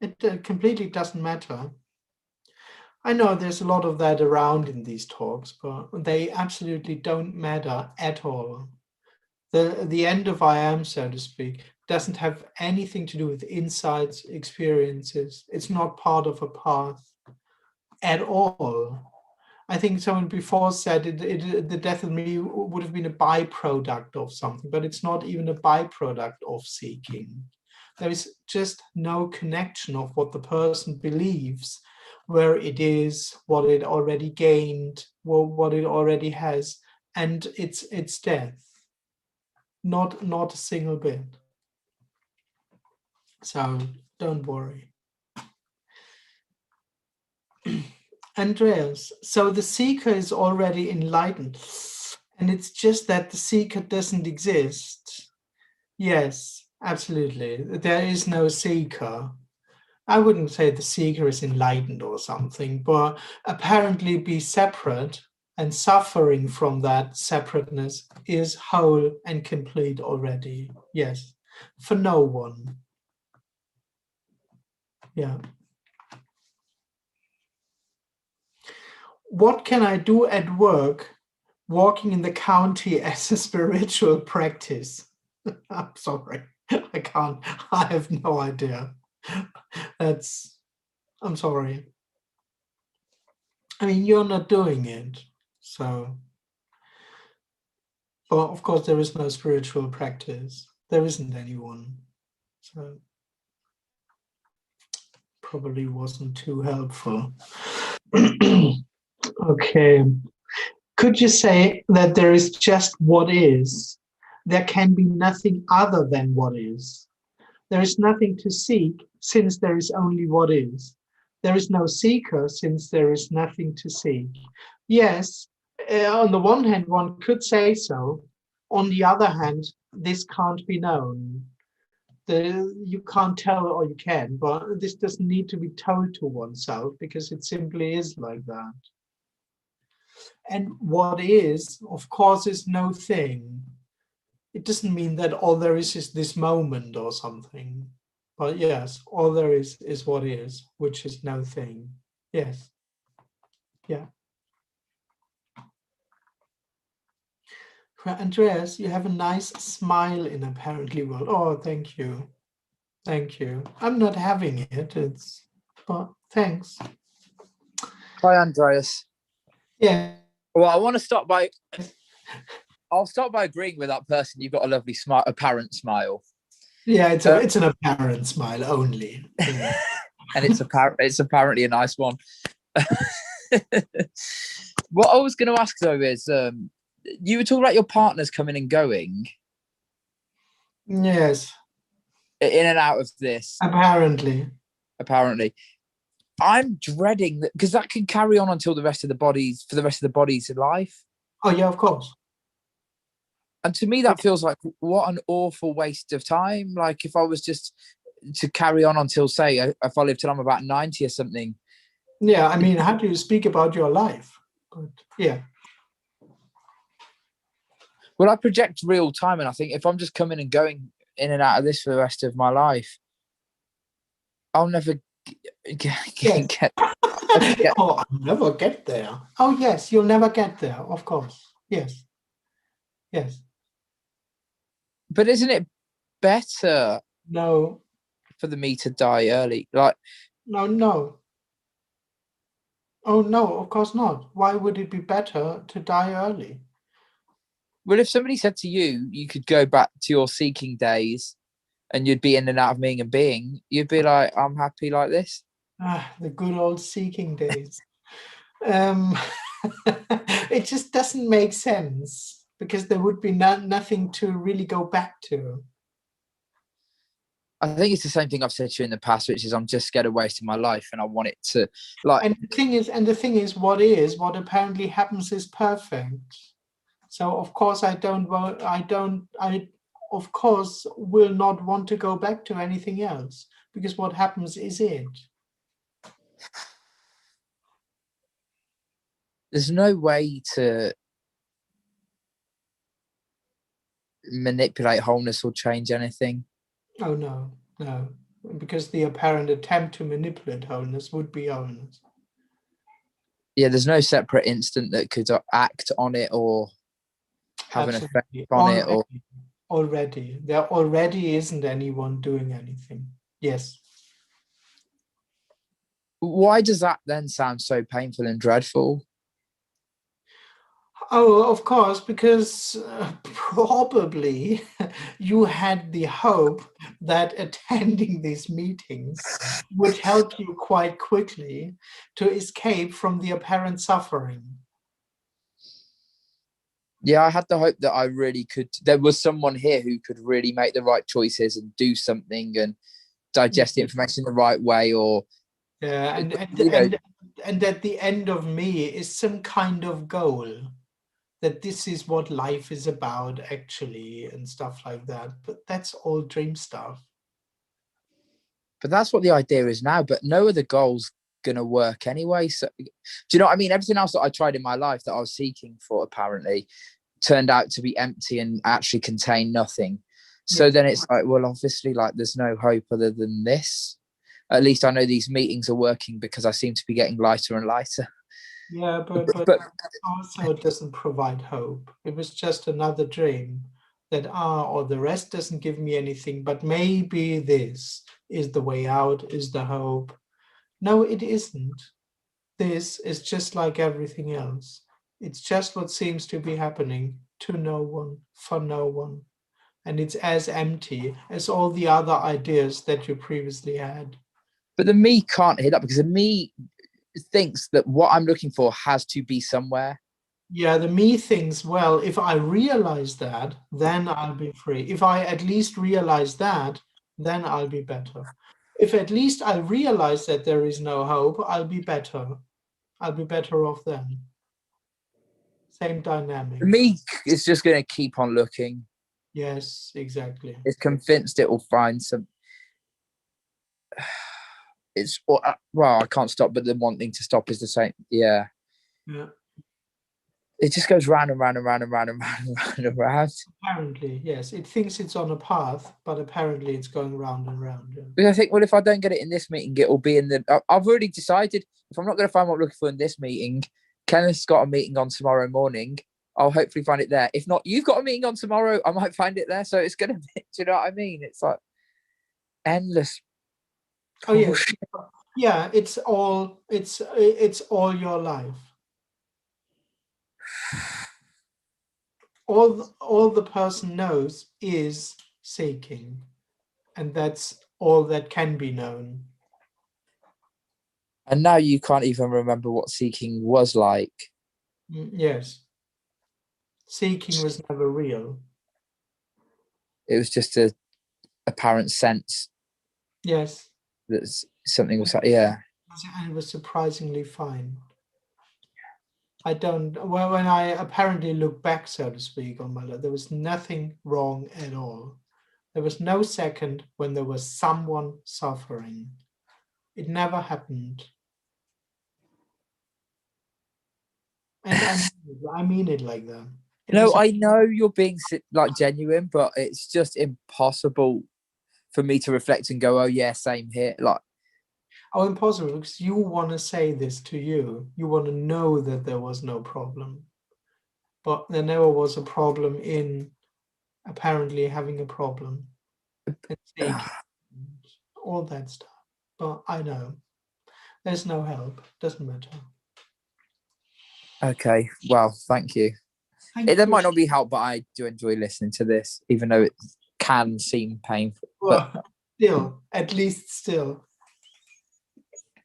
Speaker 2: it completely doesn't matter. I know there's a lot of that around in these talks, but they absolutely don't matter at all. The end of I am, so to speak, doesn't have anything to do with insights, experiences. It's not part of a path at all. I think someone before said the death of me would have been a byproduct of something, but it's not even a byproduct of seeking. There is just no connection of what the person believes, where it is, what it already gained, what it already has, and its death. Not a single bit. So don't worry. Andreas, so the seeker is already enlightened, and it's just that the seeker doesn't exist. Yes, absolutely. There is no seeker. I wouldn't say the seeker is enlightened or something, but apparently be separate and suffering from that separateness is whole and complete already. Yes, for no one. Yeah. What can I do at work walking in the county as a spiritual practice? I'm sorry, I can't, I have no idea. I'm sorry. I mean, you're not doing it, so. But of course, there is no spiritual practice. There isn't anyone, so probably wasn't too helpful. Okay. Could you say that there is just what is? There can be nothing other than what is. There is nothing to seek since there is only what is. There is no seeker since there is nothing to seek. Yes, on the one hand, one could say so. On the other hand, this can't be known. You can't tell, or you can, but this doesn't need to be told to oneself because it simply is like that. And what is, of course, is no thing. It doesn't mean that all there is this moment or something. But yes, all there is what is, which is no thing. Yes. Yeah. Andreas, you have a nice smile in apparently world. Oh, thank you. Thank you. I'm not having it. But thanks.
Speaker 3: Hi, Andreas.
Speaker 2: Yeah.
Speaker 3: Well, I want to start by. I'll start by agreeing with that person. You've got a lovely smile, apparent smile.
Speaker 2: Yeah, it's an apparent smile only. Yeah.
Speaker 3: And it's apparently a nice one. What I was going to ask though is, you were talking about your partners coming and going
Speaker 2: Yes,
Speaker 3: in and out of this.
Speaker 2: apparently.
Speaker 3: I'm dreading that because that can carry on until the rest of the body's life.
Speaker 2: Oh yeah, of course.
Speaker 3: And to me, that feels like what an awful waste of time. Like if I was just to carry on until, say, if I live till I'm about 90 or something.
Speaker 2: Yeah, I mean, how do you speak about your life? But yeah.
Speaker 3: Well, I project real time, and I think if I'm just coming and going in and out of this for the rest of my life, I'll never get
Speaker 2: Oh, I'll never get there. Oh yes, you'll never get there, of course. Yes. Yes.
Speaker 3: But isn't it better
Speaker 2: No.
Speaker 3: for the me to die early? Like,
Speaker 2: No. Oh no, of course not. Why would it be better to die early?
Speaker 3: well, if somebody said to you, you could go back to your seeking days and you'd be in and out of being, you'd be like, I'm happy like this.
Speaker 2: The good old seeking days. It just doesn't make sense because there would be nothing to really go back to.
Speaker 3: I think it's the same thing I've said to you in the past, which is I'm just scared of wasting my life and I want it to like.
Speaker 2: And the thing is, what apparently happens is perfect. So of course I of course will not want to go back to anything else because what happens is it.
Speaker 3: There's no way to manipulate wholeness or change anything.
Speaker 2: Oh no, because the apparent attempt to manipulate wholeness would be wholeness.
Speaker 3: Yeah, there's no separate instant that could act on it or have an effect on it. Or
Speaker 2: there already isn't anyone doing anything. Yes.
Speaker 3: Why does that then sound so painful and dreadful?
Speaker 2: Oh, of course, because probably you had the hope that attending these meetings would help you quite quickly to escape from the apparent suffering.
Speaker 3: Yeah, I had the hope that I really could. There was someone here who could really make the right choices and do something and digest the information the right way. Or
Speaker 2: yeah, and at the end of me is some kind of goal that this is what life is about actually and stuff like that. But that's all dream stuff.
Speaker 3: But that's what the idea is now. But no other goal's gonna work anyway. So, do you know what I mean? Everything else that I tried in my life that I was seeking for apparently turned out to be empty and actually contain nothing. So then it's like, well, obviously, like there's no hope other than this. At least I know these meetings are working because I seem to be getting lighter and lighter.
Speaker 2: Yeah, but also it doesn't provide hope. It was just another dream that or the rest doesn't give me anything, but maybe this is the way out, is the hope. No, it isn't. This is just like everything else. It's just what seems to be happening to no one, for no one. And it's as empty as all the other ideas that you previously had.
Speaker 3: But the me can't hear that because the me thinks that what I'm looking for has to be somewhere.
Speaker 2: Yeah, the me thinks, well, if I realize that, then I'll be free. If I at least realize that, then I'll be better. If at least I realize that there is no hope, I'll be better. I'll be better off then. Same dynamic.
Speaker 3: Me is just going to keep on looking.
Speaker 2: Yes, exactly.
Speaker 3: It's convinced it will find some. It's well, I can't stop, but the wanting to stop is the same. Yeah. It just goes round and round and round and round and round and round and round.
Speaker 2: Apparently, yes. It thinks it's on a path, but apparently it's going round and round. Yeah.
Speaker 3: Because I think, well, if I don't get it in this meeting, it will be in the. I've already decided if I'm not going to find what I'm looking for in this meeting, Kenneth's got a meeting on tomorrow morning. I'll hopefully find it there. If not, you've got a meeting on tomorrow. I might find it there. So it's going to be. Do you know what I mean? It's like endless.
Speaker 2: Oh yeah, yeah. It's all your life. All the person knows is seeking, and that's all that can be known.
Speaker 3: And now you can't even remember what seeking was like.
Speaker 2: Yes. Seeking was never real.
Speaker 3: It was just a apparent sense
Speaker 2: Yes.
Speaker 3: that something was, yeah.
Speaker 2: And it was surprisingly fine. Well, when I apparently look back, so to speak, on my life, there was nothing wrong at all. There was no second when there was someone suffering. It never happened. And I mean it like that.
Speaker 3: I know you're being like genuine, but it's just impossible for me to reflect and go, oh yeah, same here. Like,
Speaker 2: oh, impossible, because you want to say this to you. You want to know that there was no problem. But there never was a problem in apparently having a problem. And seeking, all that stuff. But I know. There's no help. Doesn't matter.
Speaker 3: okay, well, thank you. There might not be help, but I do enjoy listening to this, even though it can seem painful.
Speaker 2: Well, still, at least still.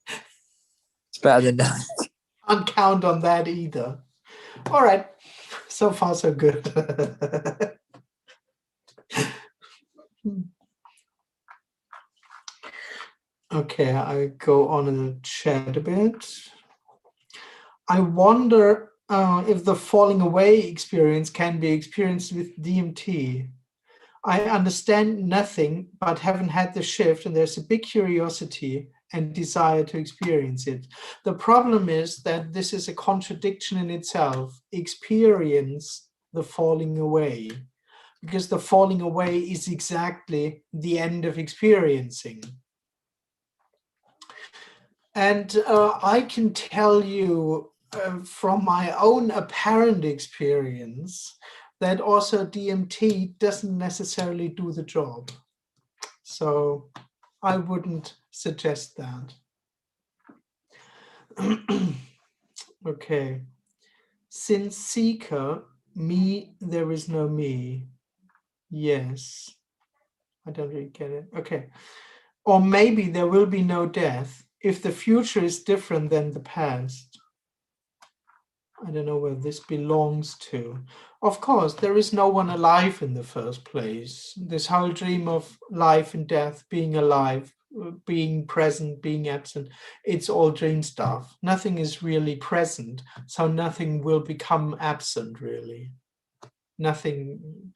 Speaker 3: It's better than nothing.
Speaker 2: Can't count on that either. All right. So far, so good. Okay, I go on in the chat a bit. I wonder if the falling away experience can be experienced with DMT. I understand nothing, but haven't had the shift, and there's a big curiosity and desire to experience it. The problem is that this is a contradiction in itself. Experience the falling away, because the falling away is exactly the end of experiencing. And I can tell you from my own apparent experience that also DMT doesn't necessarily do the job. So I wouldn't suggest that. Okay. Since seeker, me, there is no me. Yes. I don't really get it. Okay. Or maybe there will be no death if the future is different than the past. I don't know where this belongs to. Of course, there is no one alive in the first place. This whole dream of life and death, being alive, being present, being absent, it's all dream stuff. Nothing is really present, so nothing will become absent, really. Nothing.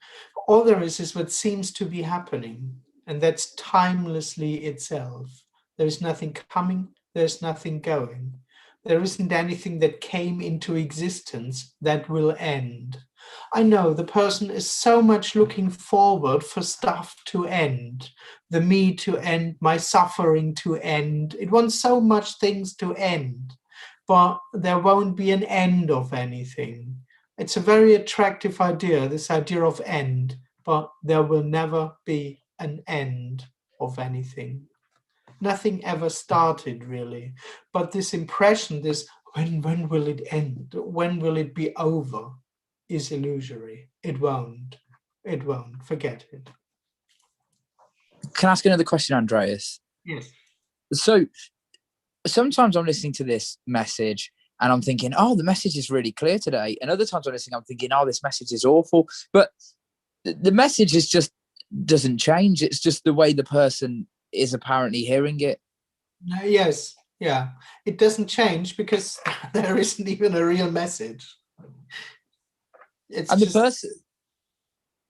Speaker 2: All there is what seems to be happening, and that's timelessly itself. There's nothing coming, there's nothing going. There isn't anything that came into existence that will end. I know the person is so much looking forward for stuff to end, the me to end, my suffering to end. It wants so much things to end, but there won't be an end of anything. It's a very attractive idea, this idea of end, but there will never be an end of anything. Nothing ever started, really. But this impression, this when will it end? When will it be over? Is illusory. It won't. It won't. Forget it.
Speaker 3: Can I ask another question, Andreas?
Speaker 2: Yes.
Speaker 3: So sometimes I'm listening to this message and I'm thinking, oh, the message is really clear today. And other times I'm listening, I'm thinking, oh, this message is awful. But the message is just doesn't change. It's just the way the person is apparently hearing it.
Speaker 2: Yes, yeah. It doesn't change because there isn't even a real message. It's
Speaker 3: and
Speaker 2: just...
Speaker 3: the person,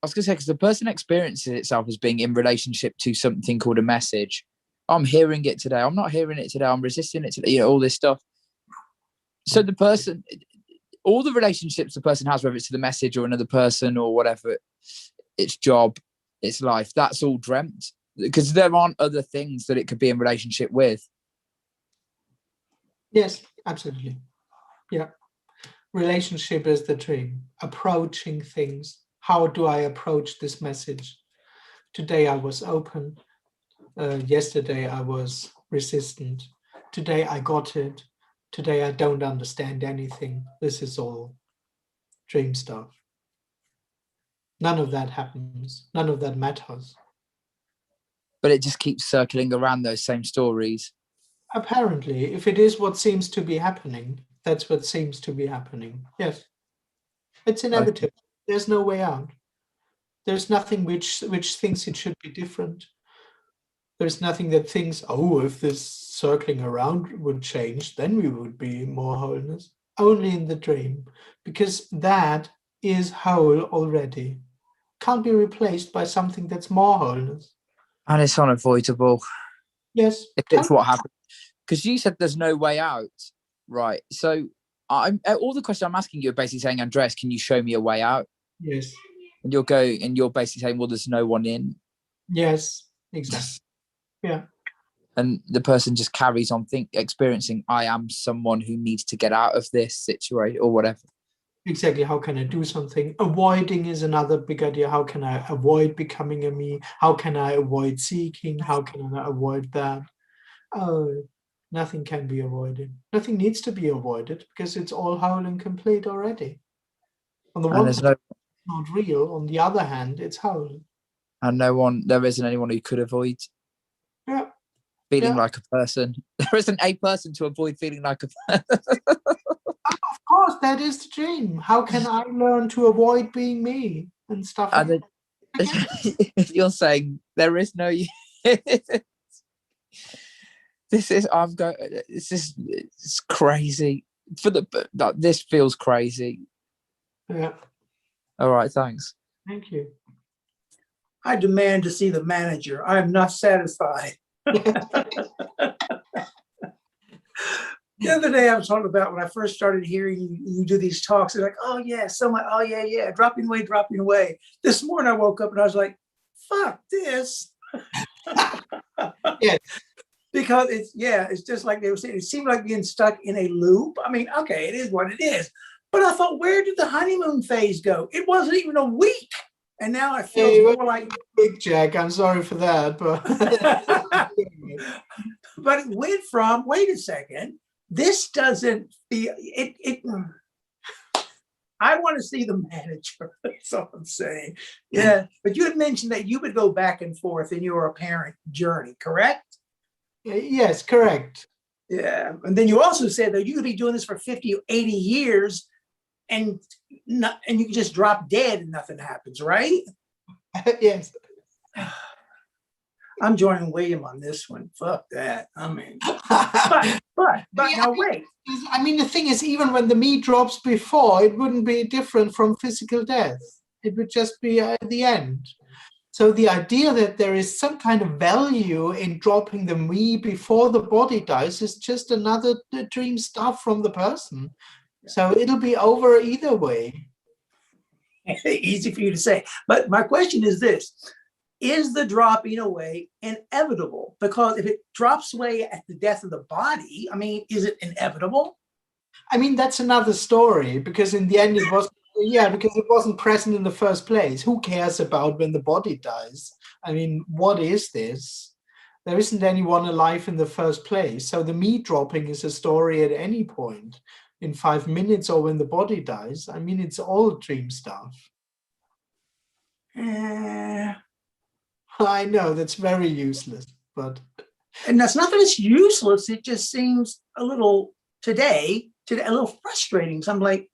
Speaker 3: I was going to say, because the person experiences itself as being in relationship to something called a message. I'm hearing it today. I'm not hearing it today. I'm resisting it today. You know, all this stuff. So the person, all the relationships the person has, whether it's to the message or another person or whatever, its job, its life, that's all dreamt. Because there aren't other things that it could be in relationship with.
Speaker 2: Yes, absolutely. Yeah. Relationship is the dream. Approaching things. How do I approach this message? Today I was open. Yesterday I was resistant. Today I got it. Today I don't understand anything. This is all dream stuff. None of that happens. None of that matters.
Speaker 3: But it just keeps circling around those same stories.
Speaker 2: Apparently, if it is what seems to be happening, that's what seems to be happening. Yes. It's inevitable. There's no way out. There's nothing which thinks it should be different. There's nothing that thinks, oh, if this circling around would change, then we would be more wholeness. Only in the dream, because that is whole already. Can't be replaced by something that's more wholeness.
Speaker 3: And it's unavoidable.
Speaker 2: Yes.
Speaker 3: It's what happened. Because you said there's no way out, right? So all the questions I'm asking you are basically saying, Andreas, can you show me a way out?
Speaker 2: Yes.
Speaker 3: And you're basically saying, well, there's no one in.
Speaker 2: Yes, exactly. Yeah.
Speaker 3: And the person just carries on experiencing, I am someone who needs to get out of this situation or whatever.
Speaker 2: Exactly. How can I do something? Avoiding is another big idea. How can I avoid becoming a me? How can I avoid seeking? How can I avoid that? Oh, nothing can be avoided. Nothing needs to be avoided because it's all whole and complete already. On the one hand, it's not real. On the other hand, it's whole.
Speaker 3: And there isn't anyone who could avoid feeling like a person. There isn't a person to avoid feeling like a person.
Speaker 2: Of course, that is the dream. How can I learn to avoid being me and stuff like
Speaker 3: that? You're saying there is no it's crazy. This feels crazy.
Speaker 2: Yeah.
Speaker 3: All right, thanks.
Speaker 2: Thank you.
Speaker 13: I demand to see the manager. I am not satisfied. The other day I was talking about when I first started hearing you do these talks, they're like, oh yeah, oh yeah, dropping away. This morning I woke up and I was like, fuck this.
Speaker 2: Yeah.
Speaker 13: Because it's just like they were saying, it seemed like being stuck in a loop. I mean, okay, it is what it is. But I thought, where did the honeymoon phase go? It wasn't even a week. And now I feel more like
Speaker 2: Big Jack. I'm sorry for that, but
Speaker 13: but it went from, wait a second, this doesn't feel it. I want to see the manager. That's all I'm saying. Yeah. But you had mentioned that you would go back and forth in your apparent journey, correct?
Speaker 2: Yes, correct.
Speaker 13: Yeah. And then you also said that you could be doing this for 50 or 80 years and you can just drop dead and nothing happens, right?
Speaker 2: Yes.
Speaker 13: I'm joining William on this one. Fuck that. I mean, but now wait.
Speaker 2: I mean, the thing is, even when the me drops before, it wouldn't be different from physical death. It would just be at the end. So the idea that there is some kind of value in dropping the me before the body dies is just another dream stuff from the person. So it'll be over either way.
Speaker 13: Easy for you to say. But my question is this. Is the dropping away inevitable? Because if it drops away at the death of the body, I mean, is it inevitable?
Speaker 2: I mean, that's another story, because in the end it was, because it wasn't present in the first place. Who cares about when the body dies? I mean, what is this? There isn't anyone alive in the first place. So the me dropping is a story at any point, in 5 minutes or when the body dies. I mean, it's all dream stuff. I know that's very useless, but.
Speaker 13: And that's not that it's useless. It just seems a little today a little frustrating. So I'm like,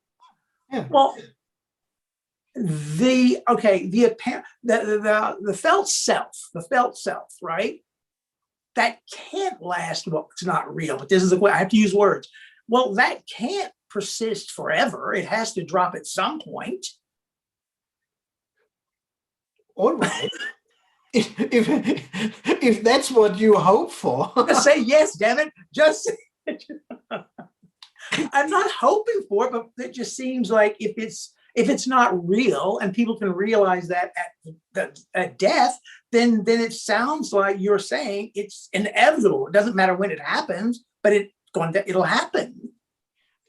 Speaker 13: well, the felt self, right? That can't last. Well, it's not real, but this is the way I have to use words. Well, that can't persist forever. It has to drop at some point.
Speaker 2: All right. If that's what you hope for,
Speaker 13: just say yes, damn it. Just I'm not hoping for it, but it just seems like if it's not real and people can realize that at death, then it sounds like you're saying it's inevitable. It doesn't matter when it happens, but it'll happen.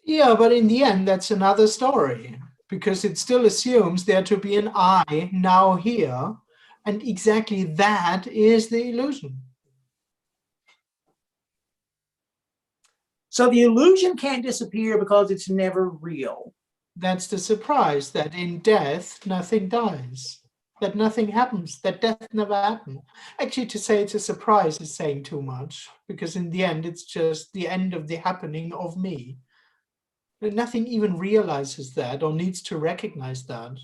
Speaker 2: Yeah, but in the end, that's another story, because it still assumes there to be an I now here. And exactly that is the illusion.
Speaker 13: So the illusion can't disappear because it's never real.
Speaker 2: That's the surprise, that in death, nothing dies. that nothing happens, that death never happened. Actually, to say it's a surprise is saying too much, because in the end, it's just the end of the happening of me. And nothing even realizes that or needs to recognize that.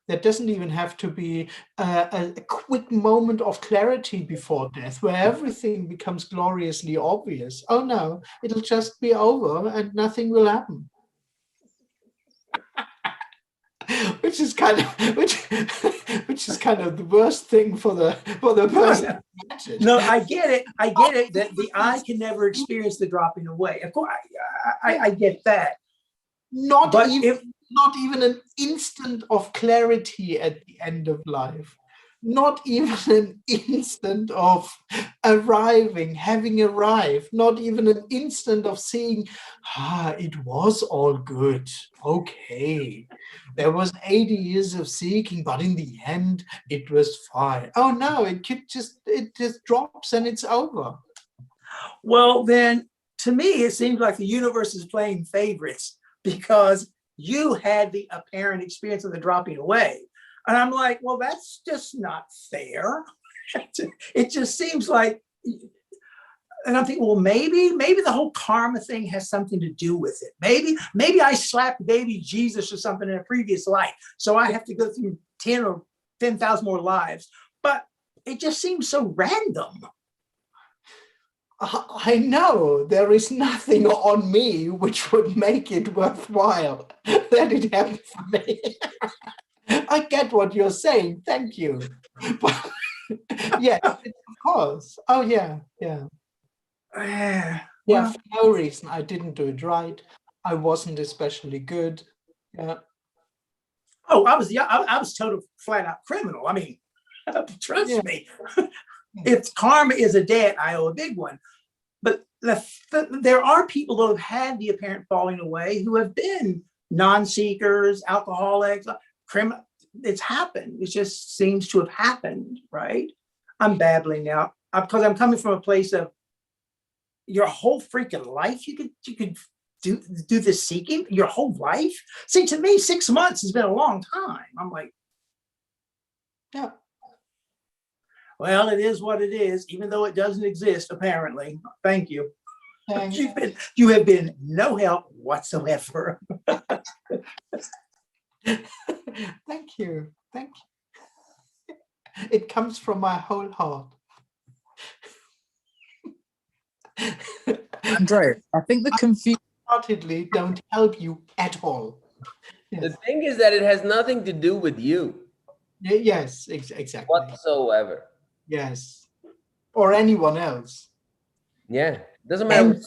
Speaker 2: There doesn't even have to be a quick moment of clarity before death where everything becomes gloriously obvious. Oh no, it'll just be over and nothing will happen. Which is kind of which is kind of the worst thing for the person to imagine.
Speaker 13: No, I get it. I get it that the eye can never experience the dropping away. Of course, I get that.
Speaker 2: Not
Speaker 13: But
Speaker 2: even an instant of clarity at the end of life. Not even an instant of arriving, having arrived. Not even an instant of seeing, it was all good. Okay. There was 80 years of seeking, but in the end, it was fine. Oh no, it just drops and it's over.
Speaker 13: Well, then, to me, it seems like the universe is playing favorites because you had the apparent experience of the dropping away. And I'm like, well, that's just not fair. It just seems like, and I'm thinking, well, maybe the whole karma thing has something to do with it. Maybe I slapped baby Jesus or something in a previous life, so I have to go through 10 or 10,000 more lives. But it just seems so random.
Speaker 2: I know there is nothing on me which would make it worthwhile that it happened for me. I get what you're saying. Thank you. But, yes, of course. Oh, yeah.
Speaker 13: Well,
Speaker 2: for no reason. I didn't do it right. I wasn't especially good. Yeah.
Speaker 13: Oh, I was total flat out criminal. I mean, trust me. If karma is a debt, I owe a big one. But there are people who have had the apparent falling away who have been non-seekers, alcoholics, criminal. It's happened. It just seems to have happened, right? I'm babbling now because I'm coming from a place of your whole freaking life. You could do this seeking your whole life. See, to me, 6 months has been a long time. I'm like,
Speaker 2: yeah.
Speaker 13: Well, it is what it is, even though it doesn't exist, apparently. Thank you.
Speaker 2: Thanks.
Speaker 13: You have been no help whatsoever.
Speaker 2: Thank you. It comes from my whole heart.
Speaker 3: Andrea, I think the confusion
Speaker 2: Heartedly don't help you at all. Yes.
Speaker 6: The thing is that it has nothing to do with you.
Speaker 2: Yes, exactly.
Speaker 6: Whatsoever.
Speaker 2: Yes. Or anyone else.
Speaker 6: Yeah. Doesn't matter.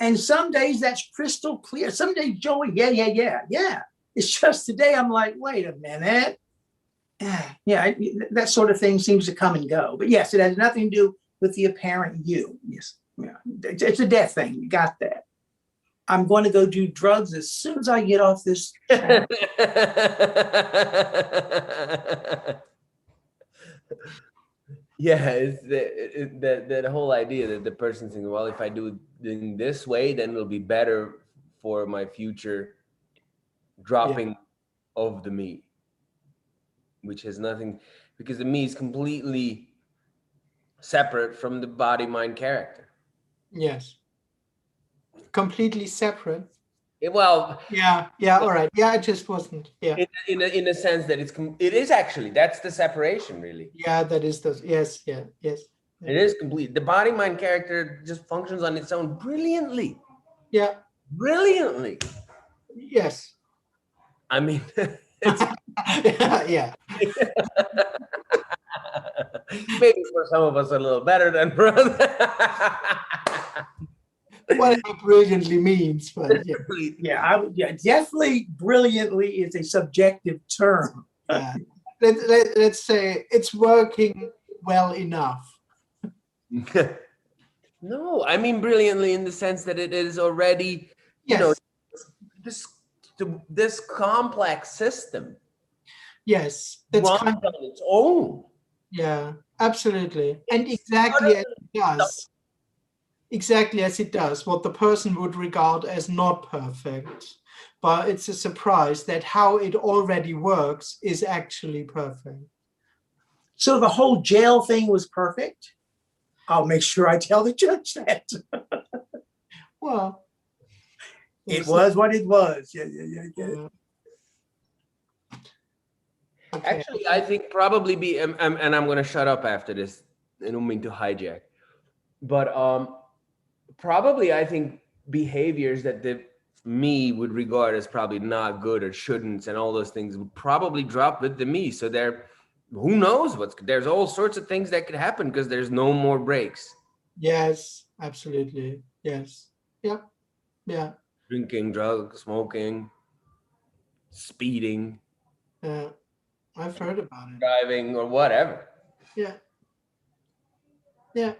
Speaker 13: And some days that's crystal clear. Some days, Joey, yeah. It's just today I'm like, wait a minute. Yeah, that sort of thing seems to come and go. But yes, it has nothing to do with the apparent you. Yes. Yeah. It's a death thing. You got that. I'm going to go do drugs as soon as I get off this.
Speaker 6: Yeah, it's that whole idea that the person's thinking, well, if I do it in this way, then it'll be better for my future dropping of the me, which has nothing, because the me is completely separate from the body, mind, character.
Speaker 2: Yes. Completely separate.
Speaker 6: Well,
Speaker 2: yeah, all right. Yeah, it just wasn't. Yeah.
Speaker 6: In a sense that it is actually, that's the separation, really.
Speaker 2: Yeah, that is the yes.
Speaker 6: It is complete. The body, mind, character just functions on its own brilliantly.
Speaker 2: Yeah.
Speaker 6: Brilliantly.
Speaker 2: Yes.
Speaker 6: I mean,
Speaker 2: yeah.
Speaker 6: Maybe for some of us a little better than for others.
Speaker 2: What it brilliantly means, but
Speaker 13: definitely brilliantly is a subjective term.
Speaker 2: Yeah. Let's say it's working well enough.
Speaker 6: No, I mean brilliantly in the sense that it is already, this complex system.
Speaker 2: Yes, that's
Speaker 6: runs on its own.
Speaker 2: Yeah, absolutely, and exactly as it does. Exactly as it does, what the person would regard as not perfect. But it's a surprise that how it already works is actually perfect.
Speaker 13: So the whole jail thing was perfect. I'll make sure I tell the judge that.
Speaker 2: Well,
Speaker 13: It was what it was. Yeah.
Speaker 2: Okay.
Speaker 6: Actually, I think probably and I'm going to shut up after this. I don't mean to hijack, but probably I think behaviors that the me would regard as probably not good or shouldn't and all those things would probably drop with the me. So who knows there's all sorts of things that could happen because there's no more breaks.
Speaker 2: Yes, absolutely. Yes. Yep. Yeah.
Speaker 6: Drinking, drugs, smoking, speeding.
Speaker 2: Yeah. I've heard about it.
Speaker 6: Driving or whatever.
Speaker 2: Yeah. Yeah.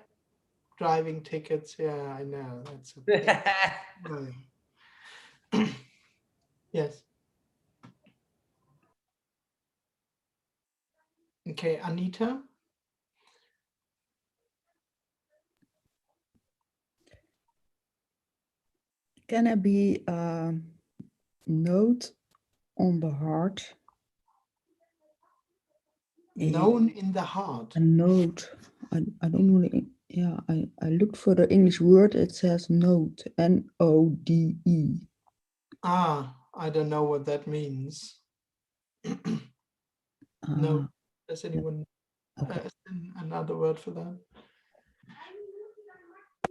Speaker 2: Driving tickets. Yeah, I know. That's yes. Okay, Anita.
Speaker 4: Can I be a note on the heart?
Speaker 2: Known in the heart.
Speaker 4: A note. I don't know. I looked for the English word. It says note. N-O-D-E.
Speaker 2: Ah, I don't know what that means. No. Does anyone another word for that?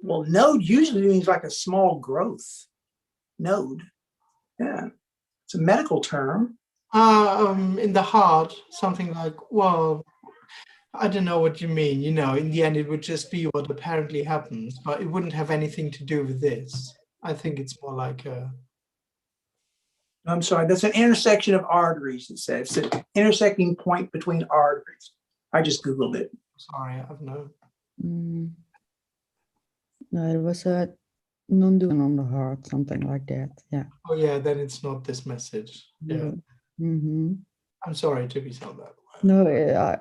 Speaker 13: Well, node usually means like a small growth. Node. Yeah. It's a medical term.
Speaker 2: In the heart, something like, well, I don't know what you mean. You know, in the end, it would just be what apparently happens, but it wouldn't have anything to do with this. I think it's more like a...
Speaker 13: I'm sorry, that's an intersection of arteries, it says. It's an intersecting point between arteries. I just Googled it.
Speaker 2: Sorry, I have no...
Speaker 4: No, it was a non-duality on the heart, something like that. Yeah.
Speaker 2: Oh yeah, then it's not this message. Yeah.
Speaker 4: Mm-hmm.
Speaker 2: I'm sorry to be so that.
Speaker 4: No,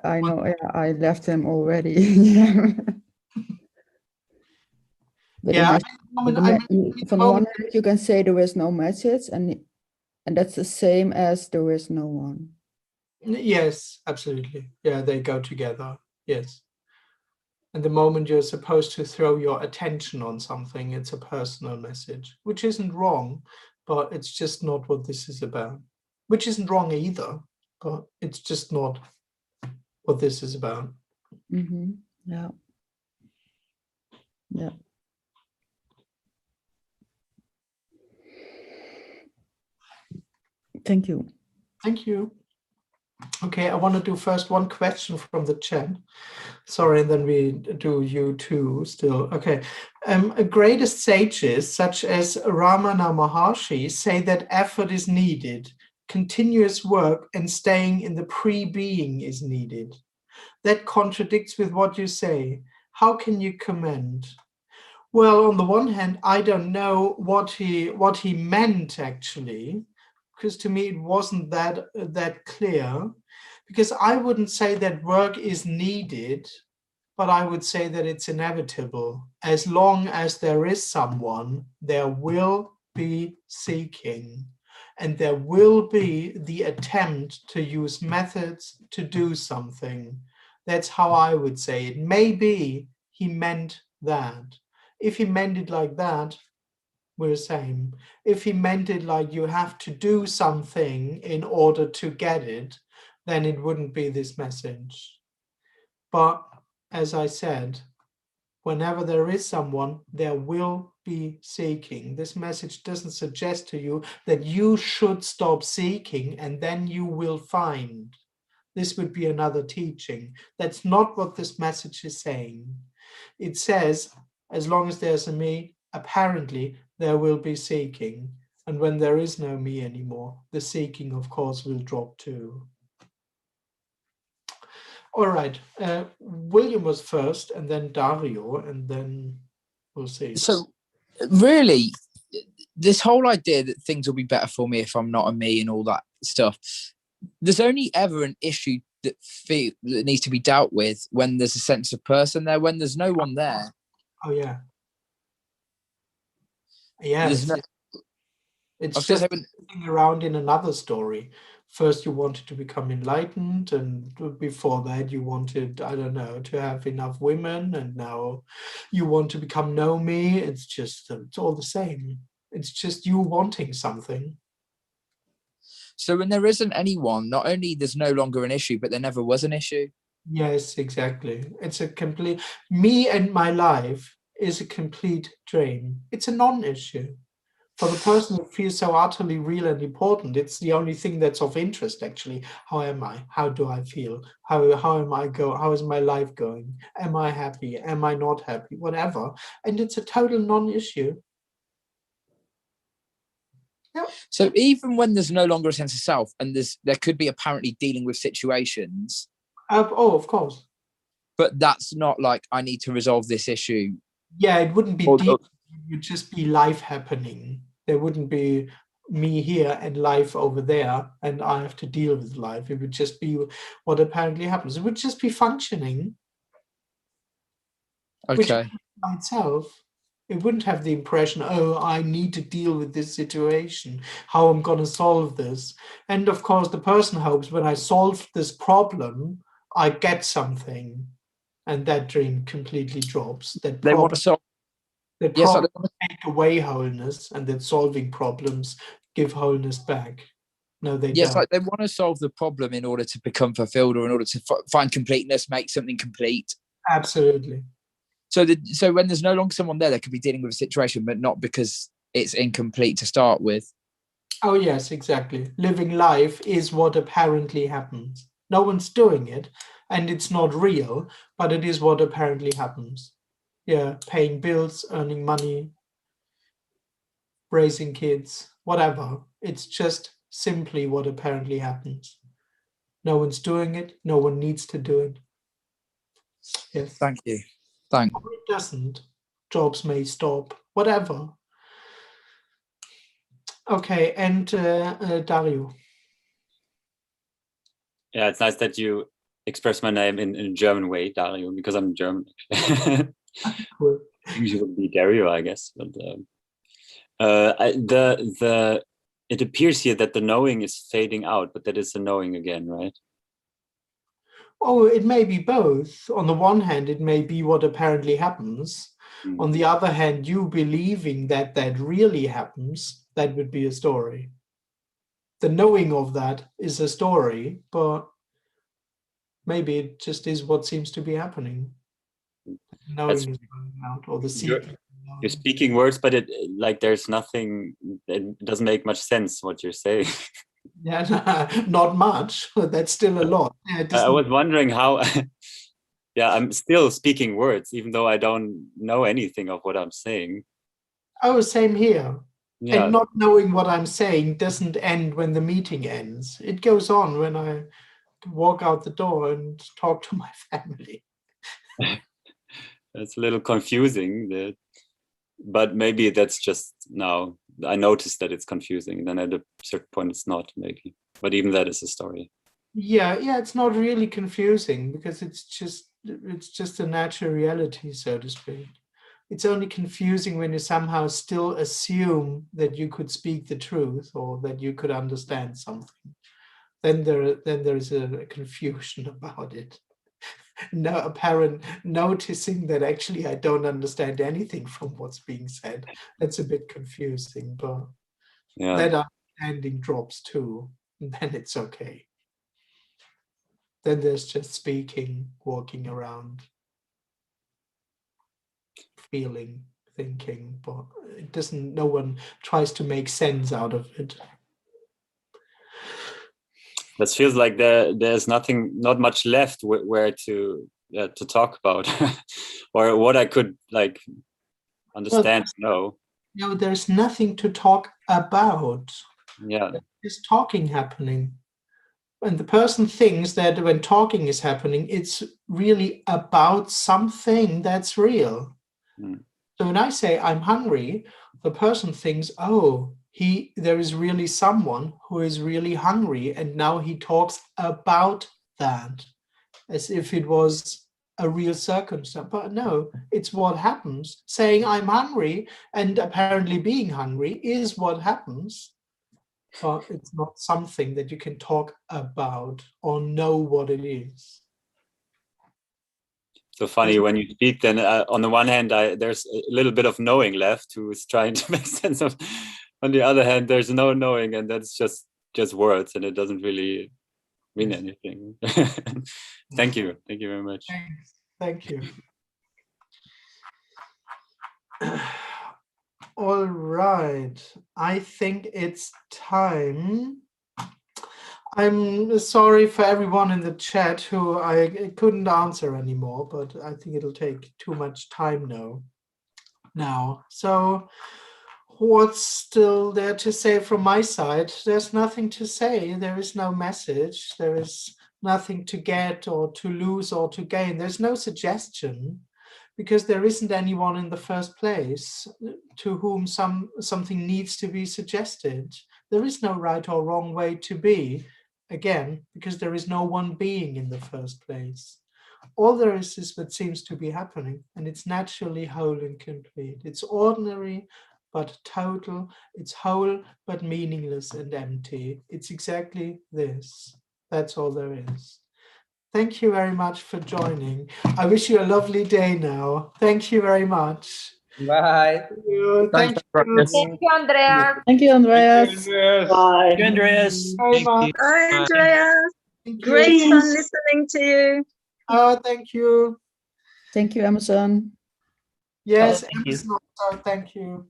Speaker 4: I know. I left them already. Yeah. But
Speaker 2: Yeah,
Speaker 4: from the one hand, you can say there is no message, and that's the same as there is no one.
Speaker 2: Yes, absolutely. Yeah, they go together. Yes. And the moment you're supposed to throw your attention on something, it's a personal message, which isn't wrong, but it's just not what this is about. Which isn't wrong either, but it's just not what this is about.
Speaker 4: Mm-hmm. Yeah. Yeah. Thank you.
Speaker 2: Thank you. Okay, I want to do first one question from the chat. Sorry, and then we do you too still. Okay. Greatest sages such as Ramana Maharshi say that effort is needed, continuous work and staying in the pre-being is needed. That contradicts with what you say. How can you comment? Well, on the one hand, I don't know what he meant actually, because to me it wasn't that clear. Because I wouldn't say that work is needed, but I would say that it's inevitable. As long as there is someone, there will be seeking, and there will be the attempt to use methods to do something. That's how I would say it. Maybe he meant that. If he meant it like that, we're the same. If he meant it like you have to do something in order to get it, then it wouldn't be this message. But as I said, whenever there is someone, there will be seeking. This message doesn't suggest to you that you should stop seeking and then you will find. This would be another teaching. That's not what this message is saying. It says, as long as there's a me, apparently there will be seeking. And when there is no me anymore, the seeking, of course, will drop too. All right, William was first, and then Dario, and then we'll see.
Speaker 3: So, really, this whole idea that things will be better for me if I'm not a me and all that stuff, there's only ever an issue that needs to be dealt with when there's a sense of person there. When there's no one there.
Speaker 2: Oh yeah. Yes. It's just sitting around in another story. first you wanted to become enlightened, and before that you wanted, I don't know, to have enough women, and now you want to become know me. It's all the same. It's just you wanting something.
Speaker 3: So when there isn't anyone, not only there's no longer an issue, but there never was an issue.
Speaker 2: Yes, exactly. It's a complete, me and my life is a complete dream. It's a non-issue. For the person who feels so utterly real and important, it's the only thing that's of interest, actually. How am I? How do I feel? How am I going? How is my life going? Am I happy? Am I not happy? Whatever. And it's a total non-issue. Yep.
Speaker 3: So even when there's no longer a sense of self, and there could be apparently dealing with situations.
Speaker 2: Oh, of course.
Speaker 3: But that's not like, I need to resolve this issue.
Speaker 2: Yeah, it wouldn't be deep. It would just be life happening. There wouldn't be me here and life over there, and I have to deal with life. It would just be what apparently happens. It would just be functioning. Which
Speaker 3: Okay.
Speaker 2: by itself, it wouldn't have the impression, oh, I need to deal with this situation, how I'm going to solve this. And of course, the person hopes when I solve this problem, I get something. And that dream completely drops. That
Speaker 3: They want to solve.
Speaker 2: That
Speaker 3: Yes,
Speaker 2: problems take away wholeness, and that solving problems give wholeness back. No, they
Speaker 3: yes,
Speaker 2: don't.
Speaker 3: like they want to solve the problem in order to become fulfilled, or in order to find completeness, make something complete.
Speaker 2: Absolutely.
Speaker 3: So when there's no longer someone there, they could be dealing with a situation, but not because it's incomplete to start with.
Speaker 2: Oh yes, exactly. Living life is what apparently happens. No one's doing it, and it's not real, but it is what apparently happens. Yeah, paying bills, earning money, raising kids, whatever. It's just simply what apparently happens. No one's doing it. No one needs to do it. Yes.
Speaker 3: Thank you. Thank.
Speaker 2: Or it doesn't. Jobs may stop. Whatever. Okay, and Dario.
Speaker 14: Yeah, it's nice that you express my name in a German way, Dario, because I'm German.
Speaker 2: Cool.
Speaker 14: Usually would be Dario, I guess. But it appears here that the knowing is fading out, but that is the knowing again, right?
Speaker 2: Oh, it may be both. On the one hand, it may be what apparently happens. On the other hand, you believing that that really happens, that would be a story. The knowing of that is a story, but maybe it just is what seems to be happening. Knowing is going out, or the seeking.
Speaker 14: You're speaking words, but it like there's nothing. It doesn't make much sense what you're saying.
Speaker 2: Yeah, not much. That's still a lot. Yeah,
Speaker 14: I was wondering how. Yeah, I'm still speaking words, even though I don't know anything of what I'm saying.
Speaker 2: Oh, same here.
Speaker 14: Yeah.
Speaker 2: And not knowing what I'm saying doesn't end when the meeting ends. It goes on when I walk out the door and talk to my family.
Speaker 14: It's a little confusing, but maybe that's just now. I noticed that it's confusing. Then at a certain point, it's not, maybe. But even that is a story.
Speaker 2: Yeah, it's not really confusing because it's just a natural reality, so to speak. It's only confusing when you somehow still assume that you could speak the truth or that you could understand something. Then there is a confusion about it. No apparent noticing that actually I don't understand anything from what's being said. That's a bit confusing, but that understanding drops too, and then it's okay. Then there's just speaking, walking around, feeling, thinking, but it doesn't, no one tries to make sense out of it.
Speaker 14: That feels like there's not much left where to talk about, or what I could like understand.
Speaker 2: No, there's nothing to talk about.
Speaker 14: Yeah,
Speaker 2: there's talking happening, and the person thinks that when talking is happening, it's really about something that's real. So when I say I'm hungry, the person thinks, oh, there is really someone who is really hungry, and now he talks about that as if it was a real circumstance. But no, it's what happens. Saying I'm hungry and apparently being hungry is what happens. or it's not something that you can talk about or know what it is.
Speaker 14: So funny when you speak, then on the one hand, there's a little bit of knowing left who's trying to make sense of. On the other hand, there's no knowing, and that's just words, and it doesn't really mean anything. Thank you very much.
Speaker 2: Thank you. All right, I think it's time. I'm sorry for everyone in the chat who I couldn't answer anymore, but I think it'll take too much time now. So what's still there to say from my side? There's nothing to say. There is no message. There is nothing to get or to lose or to gain. There's no suggestion, because there isn't anyone in the first place to whom something needs to be suggested. There is no right or wrong way to be, again, because there is no one being in the first place. All there is what seems to be happening, and it's naturally whole and complete. It's ordinary but total. It's whole but meaningless and empty. It's exactly this. That's all there is. Thank you very much for joining. I wish you a lovely day now. Thank you very much.
Speaker 6: Bye.
Speaker 2: Thank you. Thank you.
Speaker 15: Thank you, Andreas.
Speaker 4: Thank you, Andreas.
Speaker 1: Thank you, Andreas.
Speaker 2: Very much.
Speaker 15: Bye, Andreas.
Speaker 2: Thank
Speaker 15: Great
Speaker 2: you.
Speaker 15: fun listening to you.
Speaker 2: Oh, thank you.
Speaker 4: Thank you, Amazon.
Speaker 2: Yes,
Speaker 1: thank you.
Speaker 2: Emerson also, thank you.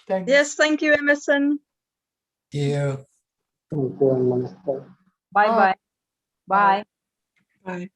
Speaker 2: Thanks.
Speaker 15: Yes, thank you, Emerson.
Speaker 10: You.
Speaker 15: Bye-bye. Bye.
Speaker 2: Bye.